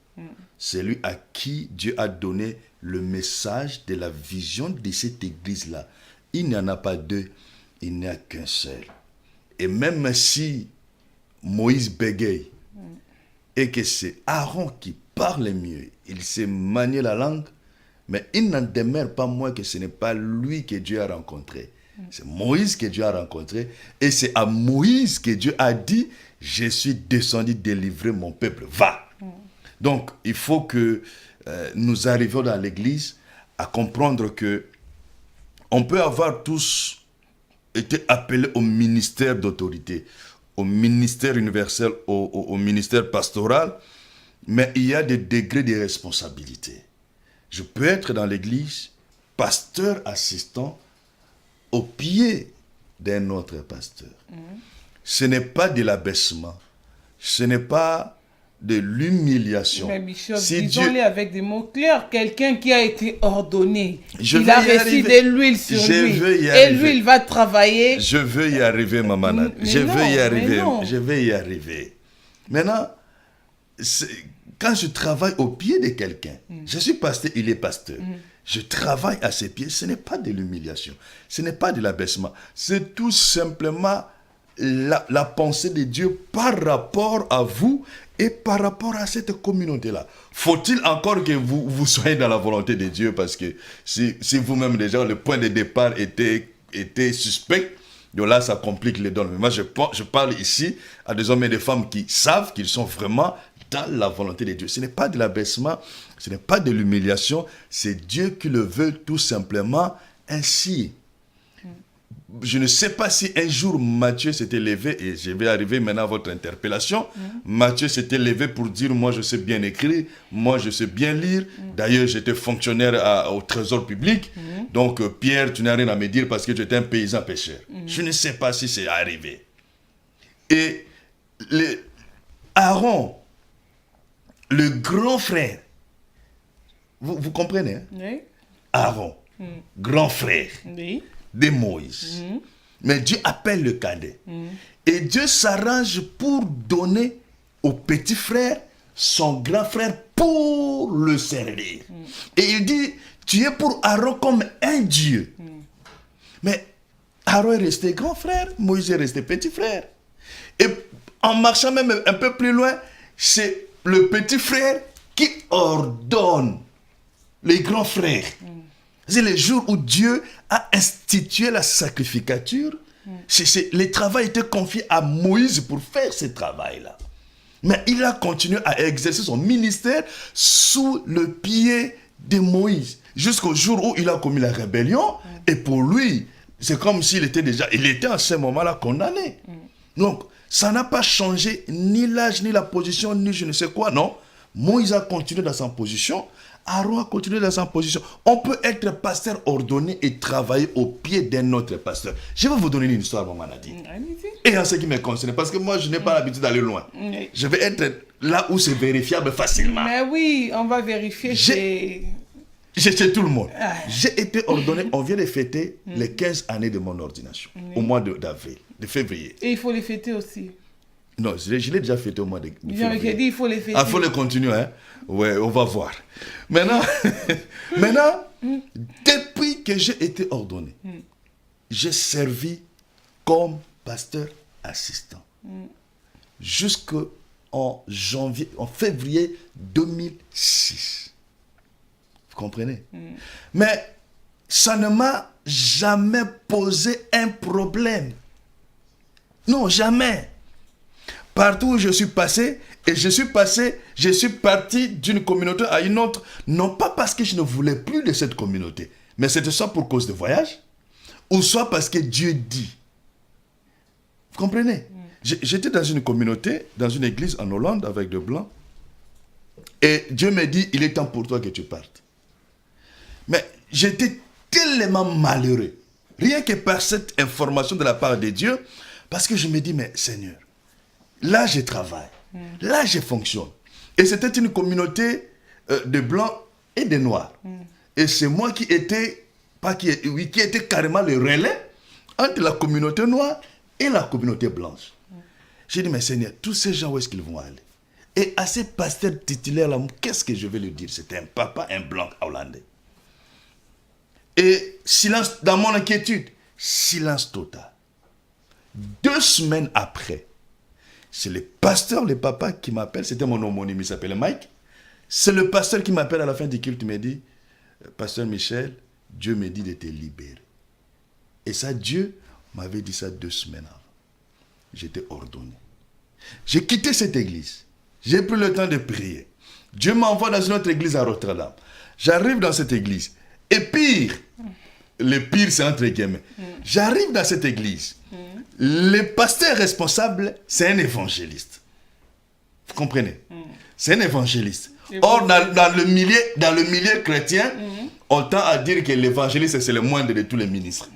B: C'est lui à qui Dieu a donné le message de la vision de cette église-là. Il n'y en a pas 2, il n'y a qu'un seul. Et même si Moïse bégaye et que c'est Aaron qui parle mieux, il sait manier la langue, mais il n'en demeure pas moins que ce n'est pas lui que Dieu a rencontré. C'est Moïse que Dieu a rencontré et c'est à Moïse que Dieu a dit « Je suis descendu délivrer mon peuple, va !» Donc, il faut que nous arrivions dans l'église à comprendre que on peut avoir tous été appelés au ministère d'autorité, au ministère universel, au ministère pastoral, mais il y a des degrés de responsabilité. Je peux être dans l'église, pasteur assistant, au pied d'un autre pasteur. Ce n'est pas de l'abaissement, ce n'est pas de l'humiliation.
A: Mais Bishop, disons-le avec des mots clairs, quelqu'un qui a été ordonné, il a reçu de l'huile sur lui, et l'huile va travailler.
B: Je veux y arriver, Maman. Je vais y arriver. Maintenant, quand je travaille au pied de quelqu'un, je suis pasteur, il est pasteur. Je travaille à ses pieds, ce n'est pas de l'humiliation, ce n'est pas de l'abaissement, c'est tout simplement la pensée de Dieu par rapport à vous et par rapport à cette communauté-là. Faut-il encore que vous soyez dans la volonté de Dieu, parce que si vous-même déjà le point de départ était suspect, donc là ça complique les données. Mais moi je parle ici à des hommes et des femmes qui savent qu'ils sont vraiment dans la volonté de Dieu. Ce n'est pas de l'abaissement, ce n'est pas de l'humiliation, c'est Dieu qui le veut tout simplement ainsi. Je ne sais pas si un jour Matthieu s'était levé, et je vais arriver maintenant à votre interpellation, Matthieu s'était levé pour dire « moi je sais bien écrire, moi je sais bien lire, d'ailleurs j'étais fonctionnaire au trésor public, donc Pierre tu n'as rien à me dire parce que tu étais un paysan pêcheur ». Je ne sais pas si c'est arrivé. Et Aaron, le grand frère, vous comprenez, hein?
A: Oui.
B: Aaron, grand frère.
A: Oui.
B: De Moïse. Mais Dieu appelle le cadet. Et Dieu s'arrange pour donner au petit frère son grand frère pour le servir. Et il dit, tu es pour Aaron comme un Dieu. Mais Aaron est resté grand frère, Moïse est resté petit frère. Et en marchant même un peu plus loin, c'est le petit frère qui ordonne les grands frères. C'est le jour où Dieu a institué la sacrificature, Le travail était confié à Moïse pour faire ce travail-là. Mais il a continué à exercer son ministère sous le pied de Moïse. Jusqu'au jour où il a commis la rébellion. Et pour lui, c'est comme s'il était il était à ce moment-là condamné. Donc, ça n'a pas changé ni l'âge, ni la position, ni je ne sais quoi, non. Moïse a continué dans sa position. Aaron a continué dans sa position. On peut être pasteur ordonné et travailler au pied d'un autre pasteur. Je vais vous donner une histoire, maman a dit. Et en ce qui me concerne, parce que moi, je n'ai pas l'habitude d'aller loin. Je vais être là où c'est vérifiable facilement.
A: Mais oui, on va vérifier.
B: Chez tout le monde. J'ai été ordonné, on vient de fêter les 15 années de mon ordination, au mois d'avril, de février.
A: Et il faut les fêter aussi.
B: Non, je l'ai déjà fêté au mois de février.
A: J'ai dit, il faut les fêter.
B: Ah, il faut les continuer, hein? Ouais, on va voir. Maintenant, depuis que j'ai été ordonné, j'ai servi comme pasteur assistant. Jusqu'en février 2006. Vous comprenez? Mais ça ne m'a jamais posé un problème. Non, jamais. Partout où je suis passé, je suis parti d'une communauté à une autre, non pas parce que je ne voulais plus de cette communauté, mais c'était soit pour cause de voyage, ou soit parce que Dieu dit. Vous comprenez? J'étais dans une communauté, dans une église en Hollande avec des Blancs, et Dieu me dit, il est temps pour toi que tu partes. Mais j'étais tellement malheureux, rien que par cette information de la part de Dieu, parce que je me dis, mais Seigneur, là, je travaille. Là, je fonctionne. Et c'était une communauté de blancs et de noirs. Et c'est moi qui était carrément le relais entre la communauté noire et la communauté blanche. J'ai dit, mais Seigneur, tous ces gens, où est-ce qu'ils vont aller? Et à ces pasteurs titulaires-là, qu'est-ce que je vais leur dire? C'était un papa, un blanc hollandais. Et silence, dans mon inquiétude, silence total. 2 semaines après, c'est le pasteur, le papa qui m'appelle, c'était mon homonyme, il s'appelait Mike. C'est le pasteur qui m'appelle à la fin du culte, il me dit, Pasteur Michel, Dieu me dit de te libérer. Et ça, Dieu m'avait dit ça 2 semaines avant. J'étais ordonné. J'ai quitté cette église. J'ai pris le temps de prier. Dieu m'envoie dans une autre église à Rotterdam. J'arrive dans cette église. Et pire, le pire c'est entre guillemets. J'arrive dans cette église. Le pasteur responsable, c'est un évangéliste. Vous comprenez? C'est un évangéliste. Or, dans le milieu chrétien, on tend à dire que l'évangéliste, c'est le moindre de tous les ministres.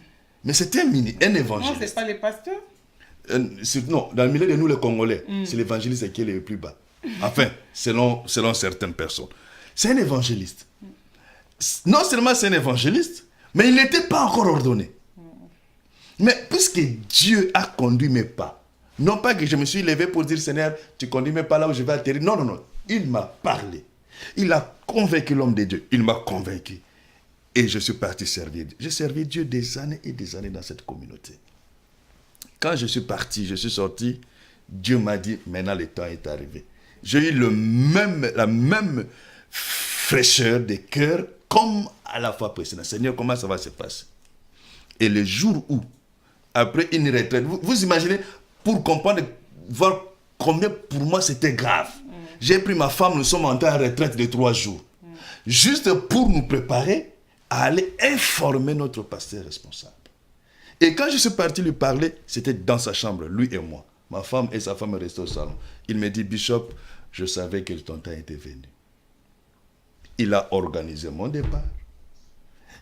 B: Mais c'était un évangéliste.
A: Non, ce n'est pas les pasteurs?
B: Non, dans le milieu de nous, les Congolais, c'est l'évangéliste qui est le plus bas. Enfin, selon certaines personnes. C'est un évangéliste. Non seulement c'est un évangéliste, mais il n'était pas encore ordonné. Mais puisque Dieu a conduit mes pas, non pas que je me suis levé pour dire, Seigneur, tu conduis mes pas là où je vais atterrir. Non, non, non. Il m'a parlé. Il a convaincu l'homme de Dieu. Il m'a convaincu. Et je suis parti servir Dieu. J'ai servi Dieu des années et des années dans cette communauté. Quand je suis parti, je suis sorti, Dieu m'a dit, maintenant le temps est arrivé. J'ai eu la même fraîcheur de cœur comme à la fois précédente. Seigneur, comment ça va se passer? Et le jour où, après une retraite, vous imaginez, pour comprendre, voir combien pour moi c'était grave. J'ai pris ma femme, nous sommes entrés en retraite de 3 jours. Juste pour nous préparer à aller informer notre pasteur responsable. Et quand je suis parti lui parler, c'était dans sa chambre, lui et moi. Ma femme et sa femme restaient au salon. Il me dit, Bishop, je savais que ton temps était venu. Il a organisé mon départ.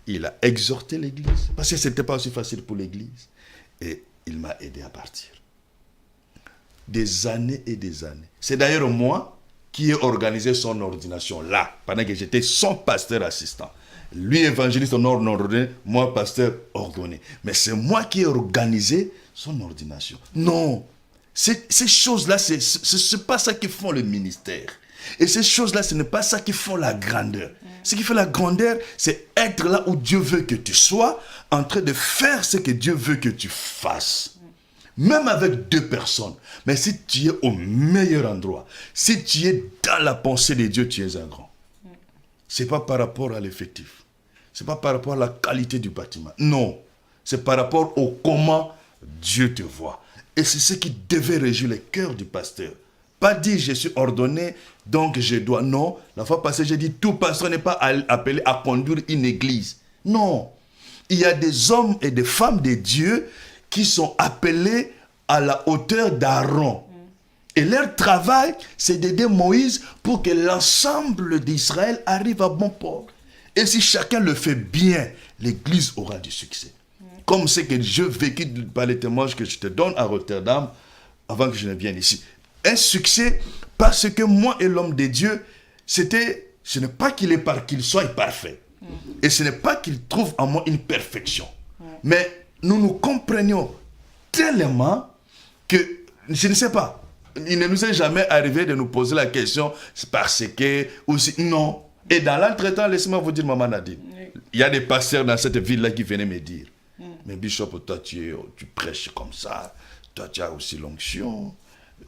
B: Il a exhorté l'église. Parce que ce n'était pas aussi facile pour l'église. Et il m'a aidé à partir. Des années et des années. C'est d'ailleurs moi qui ai organisé son ordination là, pendant que j'étais son pasteur assistant. Lui, évangéliste non ordonné, moi, pasteur ordonné. Mais c'est moi qui ai organisé son ordination. Non. Ces choses-là, ce n'est pas ça qui font le ministère. Et ces choses-là, ce n'est pas ça qui font la grandeur. Ce qui fait la grandeur, c'est être là où Dieu veut que tu sois, en train de faire ce que Dieu veut que tu fasses. Même avec 2 personnes. Mais si tu es au meilleur endroit, si tu es dans la pensée de Dieu, tu es un grand. Ce n'est pas par rapport à l'effectif. Ce n'est pas par rapport à la qualité du bâtiment. Non. C'est par rapport au comment Dieu te voit. Et c'est ce qui devait réjouir le cœur du pasteur. Pas dire je suis ordonné, donc je dois. Non, la fois passée, j'ai dit tout pasteur n'est pas appelé à conduire une église. Non. Il y a des hommes et des femmes de Dieu qui sont appelés à la hauteur d'Aaron. Et leur travail, c'est d'aider Moïse pour que l'ensemble d'Israël arrive à bon port. Et si chacun le fait bien, l'église aura du succès. Comme c'est que je vécu par les témoignages que je te donne à Rotterdam avant que je ne vienne ici. Un succès parce que moi et l'homme de Dieu, ce n'est pas qu'il soit parfait. Et ce n'est pas qu'il trouve en moi une perfection. Mais nous nous comprenions tellement que, je ne sais pas, il ne nous est jamais arrivé de nous poser la question, c'est parce que, ou si, non. Et dans l'entretemps, laissez-moi vous dire, Maman Nadine, il y a des pasteurs dans cette ville-là qui venaient me dire, mais Bishop, toi tu prêches comme ça, toi tu as aussi l'onction,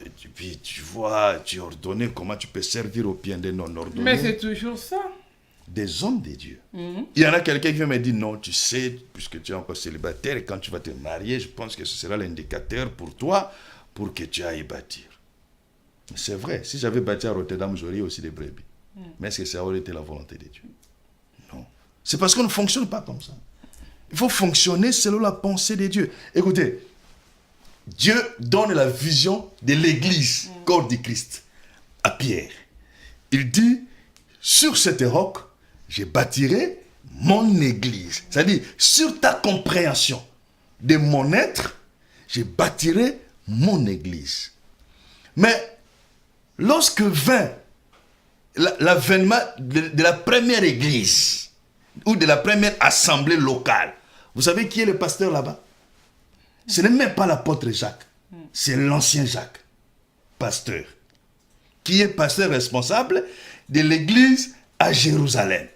B: et puis tu vois, tu es ordonné, comment tu peux servir au bien des non-ordonnés.
A: Mais c'est toujours ça.
B: Des hommes de Dieu. Il y en a quelqu'un qui vient me dire, non, tu sais, puisque tu es encore célibataire, et quand tu vas te marier, je pense que ce sera l'indicateur pour toi, pour que tu ailles bâtir. C'est vrai, si j'avais bâti à Rotterdam, j'aurais aussi des brebis. Mais est-ce que ça aurait été la volonté de Dieu? Non. C'est parce qu'on ne fonctionne pas comme ça. Il faut fonctionner selon la pensée de Dieu. Écoutez, Dieu donne la vision de l'église, corps du Christ, à Pierre. Il dit, sur cette roc, je bâtirai mon église. C'est-à-dire, sur ta compréhension de mon être, je bâtirai mon église. Mais, lorsque vint l'avènement de la première église, ou de la première assemblée locale, vous savez qui est le pasteur là-bas? Ce n'est même pas l'apôtre Jacques, c'est l'ancien Jacques, pasteur, qui est pasteur responsable de l'église à Jérusalem.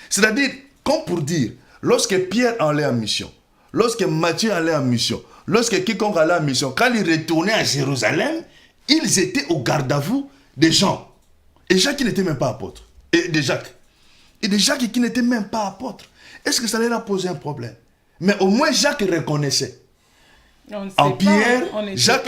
B: C'est-à-dire, comme pour dire, lorsque Pierre allait en mission, lorsque Matthieu allait en mission, lorsque quiconque allait en mission, quand ils retournaient à Jérusalem, ils étaient au garde-à-vous des gens. Et Jacques qui n'était même pas apôtre. Et de Jacques qui n'était même pas apôtre. Est-ce que ça leur a posé un problème? Mais au moins Jacques reconnaissait. En Pierre, Jacques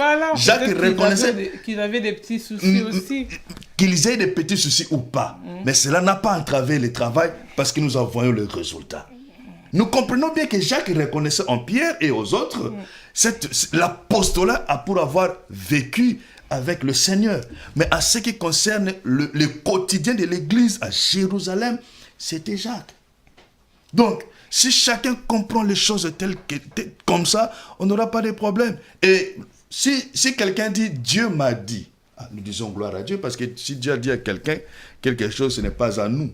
B: reconnaissait
A: qu'ils avaient des petits soucis aussi.
B: Qu'ils aient des petits soucis ou pas. Mais cela n'a pas entravé le travail parce que nous en voyons le résultat. Nous comprenons bien que Jacques reconnaissait en Pierre et aux autres l'apostolat pour avoir vécu avec le Seigneur. Mais à ce qui concerne le quotidien de l'église à Jérusalem, c'était Jacques. Donc, si chacun comprend les choses comme ça, on n'aura pas de problème. Et si quelqu'un dit « Dieu m'a dit », nous disons gloire à Dieu, parce que si Dieu a dit à quelqu'un quelque chose, ce n'est pas à nous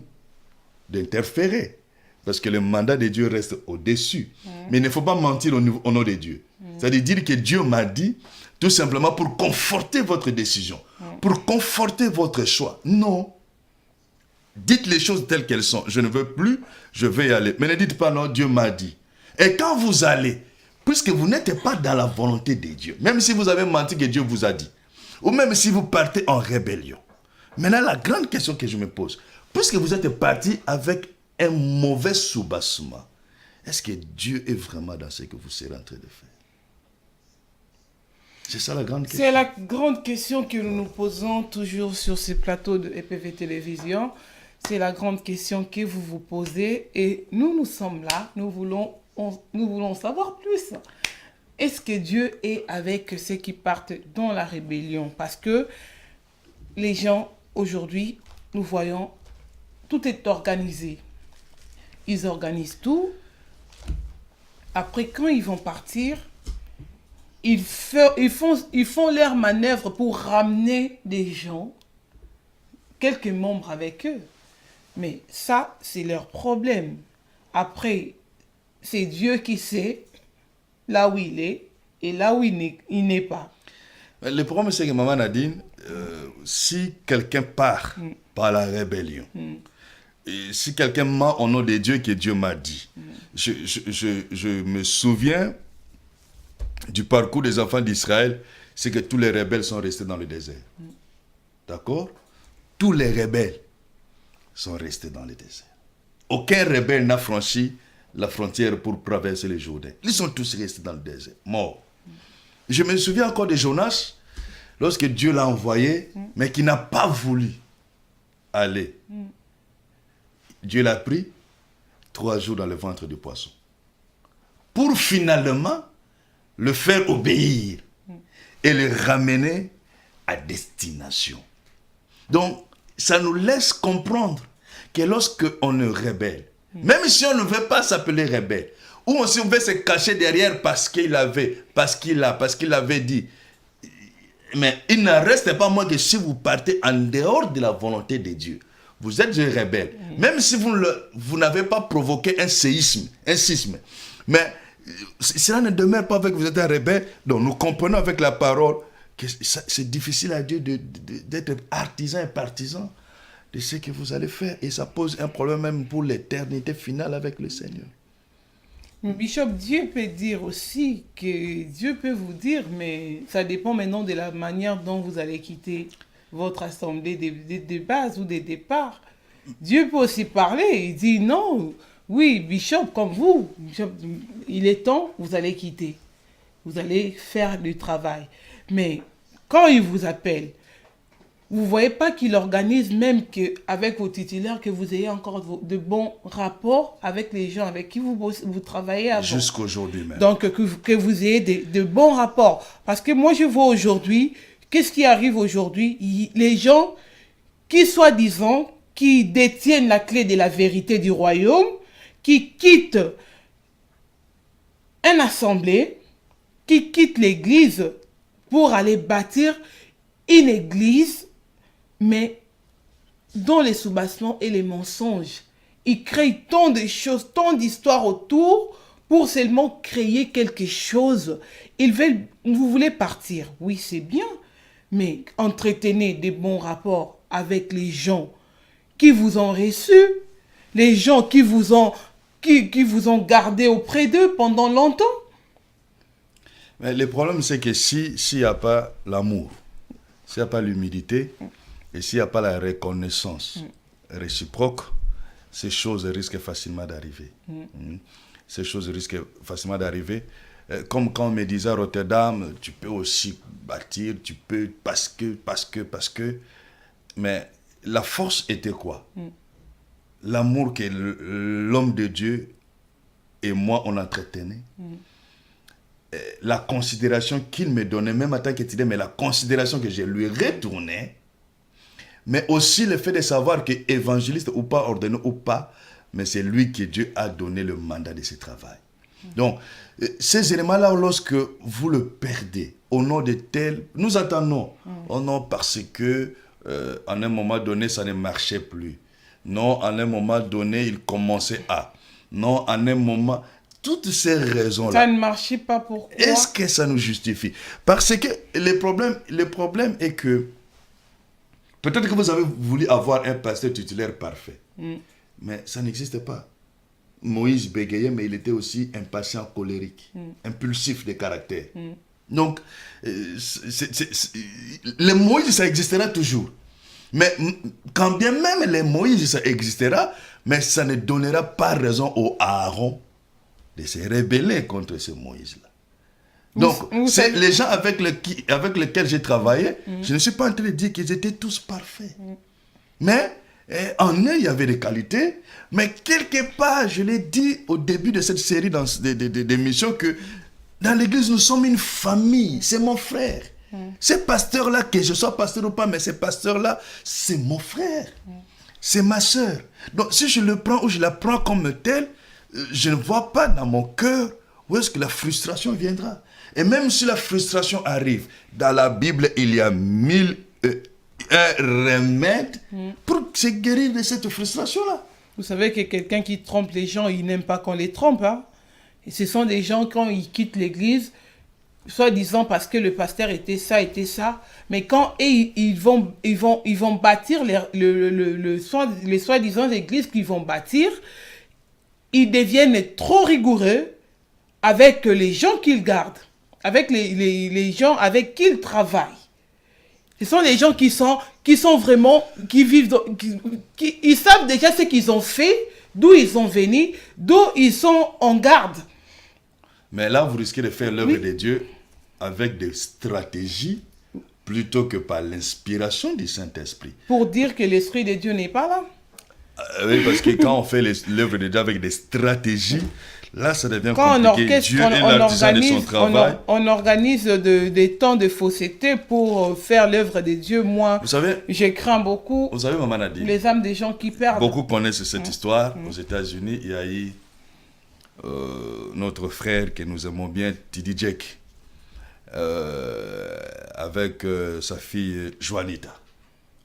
B: d'interférer. Parce que le mandat de Dieu reste au-dessus. Mais il ne faut pas mentir au nom de Dieu. C'est-à-dire dire que Dieu m'a dit, tout simplement pour conforter votre décision, pour conforter votre choix. Non. Dites les choses telles qu'elles sont. Je ne veux plus, je vais y aller. Mais ne dites pas non, Dieu m'a dit. Et quand vous allez, puisque vous n'êtes pas dans la volonté de Dieu, même si vous avez menti que Dieu vous a dit, ou même si vous partez en rébellion. Maintenant, la grande question que je me pose, puisque vous êtes parti avec un mauvais soubassement, est-ce que Dieu est vraiment dans ce que vous serez en train de faire? C'est ça la grande question.
A: C'est la grande question que nous nous posons toujours sur ces plateaux de EPV Télévision. C'est la grande question que vous vous posez et nous sommes là, nous voulons savoir plus. Est-ce que Dieu est avec ceux qui partent dans la rébellion? Parce que les gens, aujourd'hui, nous voyons, tout est organisé. Ils organisent tout. Après, quand ils vont partir, ils font leur manœuvre pour ramener des gens, quelques membres avec eux. Mais ça, c'est leur problème. Après, c'est Dieu qui sait là où il est et là où il n'est pas.
B: Le problème, c'est que Maman Nadine, si quelqu'un part par la rébellion, et si quelqu'un ment au nom de Dieu que Dieu m'a dit, je me souviens du parcours des enfants d'Israël, c'est que tous les rebelles sont restés dans le désert. D'accord? Tous les rebelles sont restés dans le désert. Aucun rebelle n'a franchi la frontière pour traverser le Jourdain. Ils sont tous restés dans le désert, morts. Je me souviens encore de Jonas, lorsque Dieu l'a envoyé, mais qui n'a pas voulu aller. Dieu l'a pris 3 jours dans le ventre du poisson. Pour finalement le faire obéir et le ramener à destination. Donc, ça nous laisse comprendre que lorsque on est rebelle, même si on ne veut pas s'appeler rebelle, ou on veut se cacher derrière parce qu'il avait dit, mais il n'en reste pas moins que si vous partez en dehors de la volonté de Dieu, vous êtes un rebelle. Même si vous n'avez pas provoqué un sisme, mais cela ne demeure pas avec vous êtes un rebelle. Donc nous comprenons avec la parole que c'est difficile à Dieu d'être artisan et partisan de ce que vous allez faire. Et ça pose un problème même pour l'éternité finale avec le Seigneur.
A: Mais Bishop, Dieu peut dire aussi que Dieu peut vous dire, mais ça dépend maintenant de la manière dont vous allez quitter votre assemblée de base ou de départ. Dieu peut aussi parler. Il dit non, oui, Bishop, comme vous, Bishop, il est temps, vous allez quitter. Vous allez faire du travail. Mais quand il vous appelle, vous ne voyez pas qu'il organise même avec vos titulaires que vous ayez encore de bons rapports avec les gens avec qui vous travaillez avant.
B: Jusqu'aujourd'hui même.
A: Donc, que vous ayez de bons rapports. Parce que moi, je vois aujourd'hui, qu'est-ce qui arrive aujourd'hui? Les gens qui, soi-disant, qui détiennent la clé de la vérité du royaume, qui quittent une assemblée, qui quittent l'église pour aller bâtir une église, mais dans les soubassements et les mensonges. Ils créent tant de choses, tant d'histoires autour pour seulement créer quelque chose. Vous voulez partir, oui c'est bien, mais entretenez des bons rapports avec les gens qui vous ont reçu, les gens qui vous ont gardé auprès d'eux pendant longtemps.
B: Mais le problème, c'est que s'il n'y a pas l'amour, s'il n'y a pas l'humilité, et s'il n'y a pas la reconnaissance réciproque, ces choses risquent facilement d'arriver. Ces choses risquent facilement d'arriver. Comme quand on me disait à Rotterdam, tu peux aussi bâtir, tu peux parce que. Mais la force était quoi? L'amour que l'homme de Dieu et moi, on entretenait. La considération qu'il me donnait, même en tant qu'étudiant, mais la considération que je lui retournais, mais aussi le fait de savoir que évangéliste ou pas, ordonné ou pas, mais c'est lui que Dieu a donné le mandat de ce travail. Donc, ces éléments-là, lorsque vous le perdez, au nom de tel, nous attendons. Oh non, parce que, en un moment donné, ça ne marchait plus. Non, en un moment donné, il commençait à. Non, en un moment... Toutes ces raisons-là.
A: Ça ne marchait pas, pourquoi?
B: Est-ce que ça nous justifie? Parce que le problème est que peut-être que vous avez voulu avoir un pasteur titulaire parfait. Mais ça n'existe pas. Moïse bégayait, mais il était aussi impatient, colérique, impulsif de caractère. Donc, le Moïse, ça existera toujours. Mais quand bien même le Moïse, ça existera, mais ça ne donnera pas raison au Aaron de se rebeller contre ce Moïse-là. Donc, c'est les gens avec lesquels j'ai travaillé, je ne suis pas en train de dire qu'ils étaient tous parfaits. Mais en eux, il y avait des qualités. Mais quelque part, je l'ai dit au début de cette série d'émissions que dans l'église, nous sommes une famille. C'est mon frère. Ce pasteur-là, que je sois pasteur ou pas, mais ce pasteur-là, c'est mon frère. C'est ma soeur. Donc, si je le prends ou je la prends comme tel, je ne vois pas dans mon cœur où est-ce que la frustration viendra. Et même si la frustration arrive, dans la Bible, il y a 1000 remèdes pour se guérir de cette frustration-là.
A: Vous savez que quelqu'un qui trompe les gens, il n'aime pas qu'on les trompe. Hein? Et ce sont des gens, quand ils quittent l'église, soi-disant parce que le pasteur était ça, mais quand ils vont bâtir les soi-disant églises qu'ils vont bâtir, ils deviennent trop rigoureux avec les gens qu'ils gardent, avec les gens avec qui ils travaillent. Ce sont des gens qui sont vraiment, qui vivent, ils savent déjà ce qu'ils ont fait, d'où ils sont venus, d'où ils sont en garde.
B: Mais là, vous risquez de faire l'œuvre de Dieu avec des stratégies plutôt que par l'inspiration du Saint-Esprit.
A: Pour dire que l'Esprit de Dieu n'est pas là.
B: Oui, parce que quand on fait l'œuvre de Dieu avec des stratégies, là, ça devient
A: Quand
B: compliqué. Dieu est l'artisan de son travail.
A: On organise des temps de fausseté pour faire l'œuvre de Dieu. Moi,
B: vous savez,
A: je crains beaucoup
B: Maman a dit,
A: les âmes des gens qui perdent.
B: Beaucoup connaissent cette histoire. Aux États-Unis, il y a eu notre frère que nous aimons bien, T.D. Jakes, avec sa fille Juanita.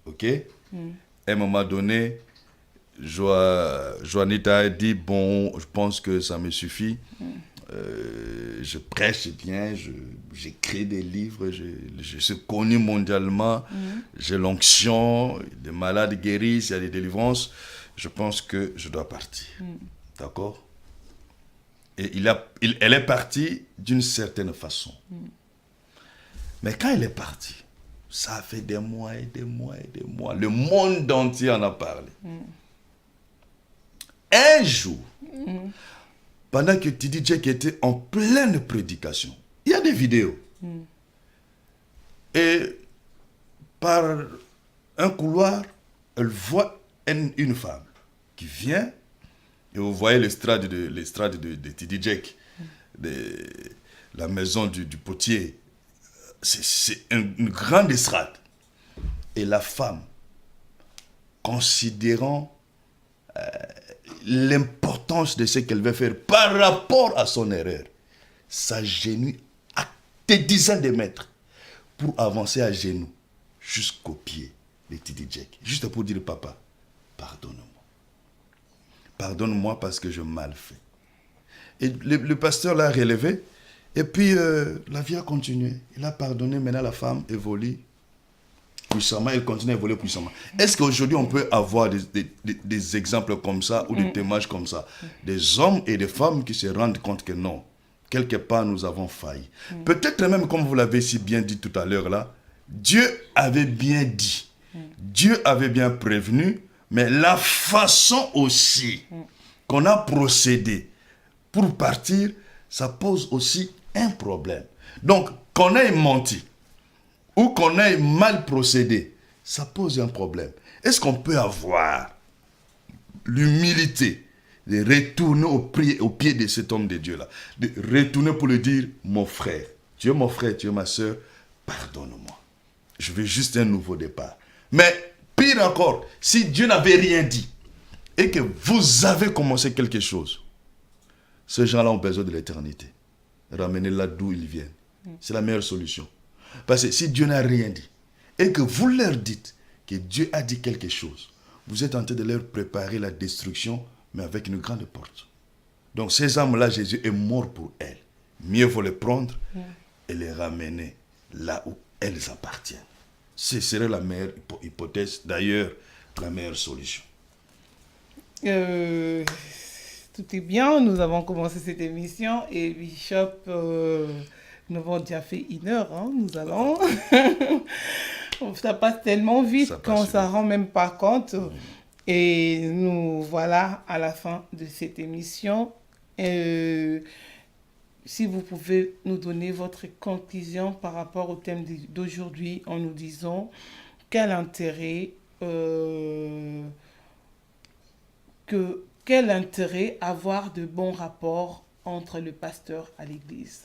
B: Ok? À un moment donné, Juanita a dit, bon, je pense que ça me suffit. Je prêche bien, j'écris des livres, je suis connu mondialement, j'ai l'onction, les malades guérissent, il y a des délivrances. Je pense que je dois partir. D'accord? Et elle est partie d'une certaine façon. Mais quand elle est partie, ça a fait des mois et des mois et des mois. Le monde entier en a parlé. Un jour, pendant que T.D. Jakes était en pleine prédication, il y a des vidéos. Et par un couloir, elle voit une femme qui vient, et vous voyez l'estrade de T.D. Jakes, la maison du potier. C'est une grande estrade. Et la femme, considérant l'importance de ce qu'elle veut faire par rapport à son erreur, s'agenouille à des dizaines de mètres pour avancer à genoux jusqu'au pied de T.D. Jakes. Juste pour dire, papa, pardonne-moi. Pardonne-moi parce que je mal fait. Et le pasteur l'a relevé. Et puis, la vie a continué. Il a pardonné. Maintenant, la femme évolue puissamment. Elle continue à évoluer puissamment. Est-ce qu'aujourd'hui, on peut avoir des exemples comme ça ou des témoignages comme ça? Des hommes et des femmes qui se rendent compte que non, quelque part, nous avons failli. Peut-être même, comme vous l'avez si bien dit tout à l'heure là, Dieu avait bien dit. Dieu avait bien prévenu. Mais la façon aussi qu'on a procédé pour partir, ça pose aussi un problème. Donc, qu'on ait menti ou qu'on ait mal procédé, ça pose un problème. Est-ce qu'on peut avoir l'humilité de retourner au pied de cet homme de Dieu-là, de retourner pour lui dire, mon frère, tu es mon frère, tu es ma soeur, pardonne-moi. Je veux juste un nouveau départ. Mais pire encore, si Dieu n'avait rien dit et que vous avez commencé quelque chose, ces gens-là ont besoin de l'éternité. Ramenez-la d'où ils viennent. C'est la meilleure solution. Parce que si Dieu n'a rien dit et que vous leur dites que Dieu a dit quelque chose, vous êtes en train de leur préparer la destruction, mais avec une grande porte. Donc ces âmes-là, Jésus est mort pour elles. Mieux vaut les prendre et les ramener là où elles appartiennent. Ce serait la meilleure hypothèse, d'ailleurs, la meilleure solution.
A: Tout est bien, nous avons commencé cette émission et Bishop, nous avons déjà fait 1 heure, hein, nous allons... Ça passe tellement vite qu'on ne s'en rend même pas compte. Et nous voilà à la fin de cette émission. Si vous pouvez nous donner votre conclusion par rapport au thème d'aujourd'hui en nous disant quel intérêt avoir de bons rapports entre le pasteur à l'église.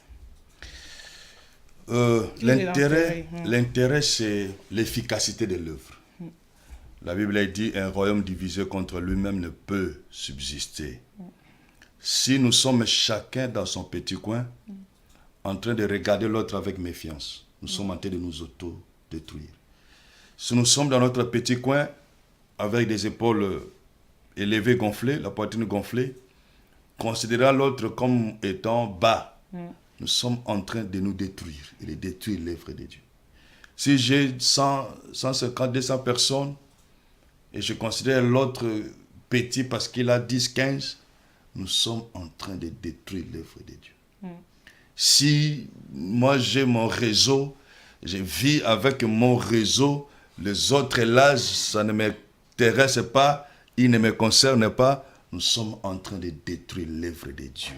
B: L'intérêt, c'est l'efficacité de l'œuvre. La Bible a dit un royaume divisé contre lui-même ne peut subsister. Si nous sommes chacun dans son petit coin, en train de regarder l'autre avec méfiance, nous sommes en train de nous auto-détruire. Si nous sommes dans notre petit coin, avec des épaules élevées, gonflées, la poitrine gonflée, considérant l'autre comme étant bas, nous sommes en train de nous détruire et de détruire l'œuvre de Dieu. Si j'ai 150, 200 personnes et je considère l'autre petit parce qu'il a 10, 15, nous sommes en train de détruire l'œuvre de Dieu. Si moi j'ai mon réseau, je vis avec mon réseau, les autres là, ça ne m'intéresse pas, ils ne me concernent pas, nous sommes en train de détruire l'œuvre de Dieu.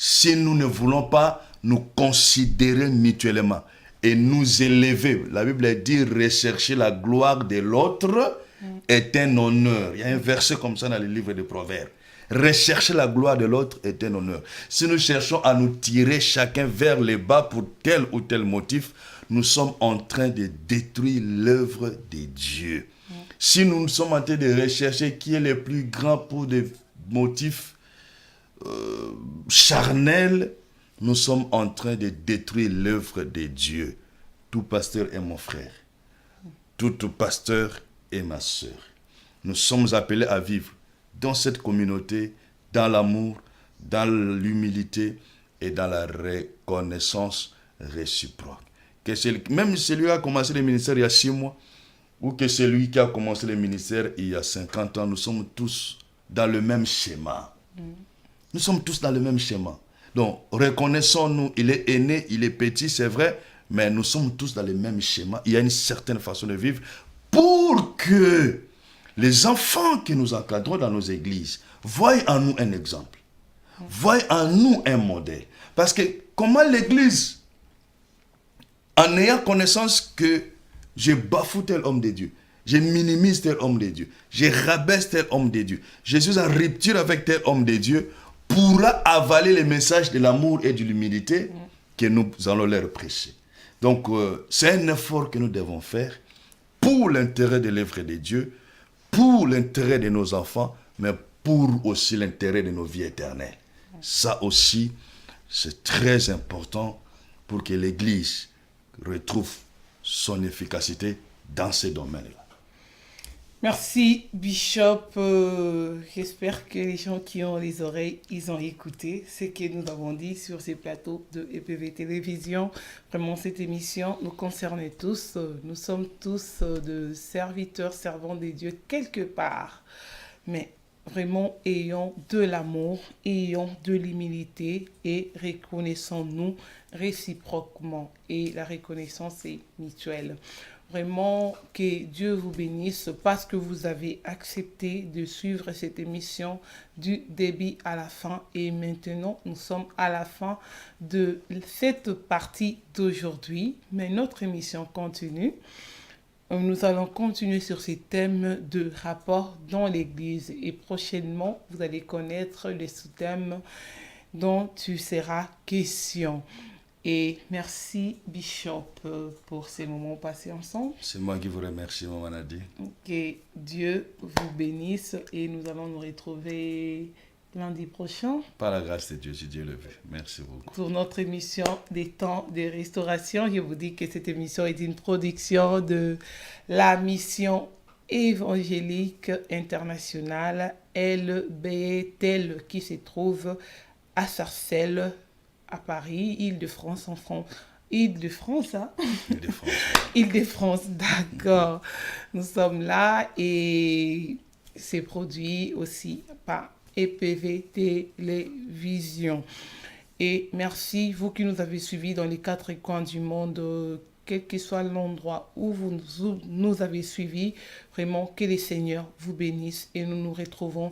B: si nous ne voulons pas nous considérer mutuellement et nous élever. La Bible dit rechercher la gloire de l'autre est un honneur. Il y a un verset comme ça dans le livre des Proverbes. Rechercher la gloire de l'autre est un honneur. Si nous cherchons à nous tirer chacun vers le bas pour tel ou tel motif, nous sommes en train de détruire l'œuvre de Dieu. Si nous sommes en train de rechercher qui est le plus grand pour des motifs charnels, nous sommes en train de détruire l'œuvre de Dieu. Tout pasteur est mon frère. Tout pasteur est ma sœur. Nous sommes appelés à vivre dans cette communauté, dans l'amour, dans l'humilité et dans la reconnaissance réciproque. Même celui qui a commencé le ministère il y a 6 mois, ou que celui qui a commencé le ministère il y a 50 ans, nous sommes tous dans le même schéma. Nous sommes tous dans le même schéma. Donc, reconnaissons-nous, il est aîné, il est petit, c'est vrai, mais nous sommes tous dans le même schéma. Il y a une certaine façon de vivre pour que les enfants que nous encadrons dans nos églises voient en nous un exemple, voient en nous un modèle. Parce que comment l'église, en ayant connaissance que je bafoue tel homme de Dieu, je minimise tel homme de Dieu, je rabaisse tel homme de Dieu, je suis en rupture avec tel homme de Dieu, pourra avaler les messages de l'amour et de l'humilité que nous allons leur prêcher. Donc, c'est un effort que nous devons faire pour l'intérêt de l'œuvre de Dieu, pour l'intérêt de nos enfants, mais pour aussi l'intérêt de nos vies éternelles. Ça aussi, c'est très important pour que l'Église retrouve son efficacité dans ces domaines-là.
A: Merci, Bishop. J'espère que les gens qui ont les oreilles, ils ont écouté ce que nous avons dit sur ces plateaux de EPV Télévision. Vraiment, cette émission nous concerne tous. Nous sommes tous de serviteurs, servants de Dieu quelque part. Mais vraiment, ayons de l'amour, ayons de l'humilité et reconnaissons-nous réciproquement. Et la reconnaissance est mutuelle. Vraiment, que Dieu vous bénisse parce que vous avez accepté de suivre cette émission du début à la fin. Et maintenant, nous sommes à la fin de cette partie d'aujourd'hui. Mais notre émission continue. Nous allons continuer sur ces thèmes de rapport dans l'Église. Et prochainement, vous allez connaître les sous-thèmes dont tu seras question. Et merci, Bishop, pour ces moments passés ensemble.
B: C'est moi qui vous remercie, Maman Nadi.
A: Que Dieu vous bénisse et nous allons nous retrouver lundi prochain.
B: Par la grâce de Dieu, si Dieu le veut. Merci beaucoup.
A: Pour notre émission des temps de restauration, je vous dis que cette émission est une production de la mission évangélique internationale LBTEL qui se trouve à Sarcelles, à Paris, Île-de-France, en France. Île-de-France, hein?
B: Île-de-France.
A: Île-de-France, d'accord. Nous sommes là et c'est produit aussi par EPV Télévision. Et merci, vous qui nous avez suivis dans les 4 coins du monde, quel que soit l'endroit où vous nous avez suivis, vraiment que les Seigneurs vous bénissent et nous nous retrouvons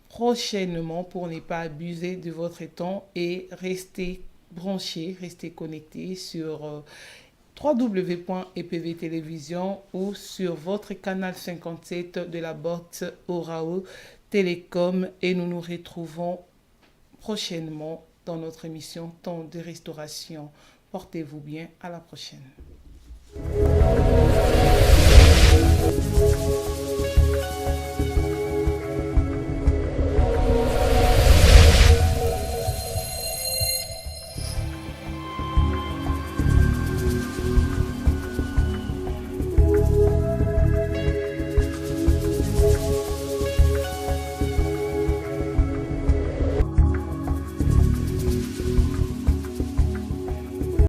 A: prochainement pour ne pas abuser de votre temps et rester branchés, rester connectés sur www.epv Télévision ou sur votre canal 57 de la box Orao Télécom et nous nous retrouvons prochainement dans notre émission Temps de restauration. Portez-vous bien, à la prochaine.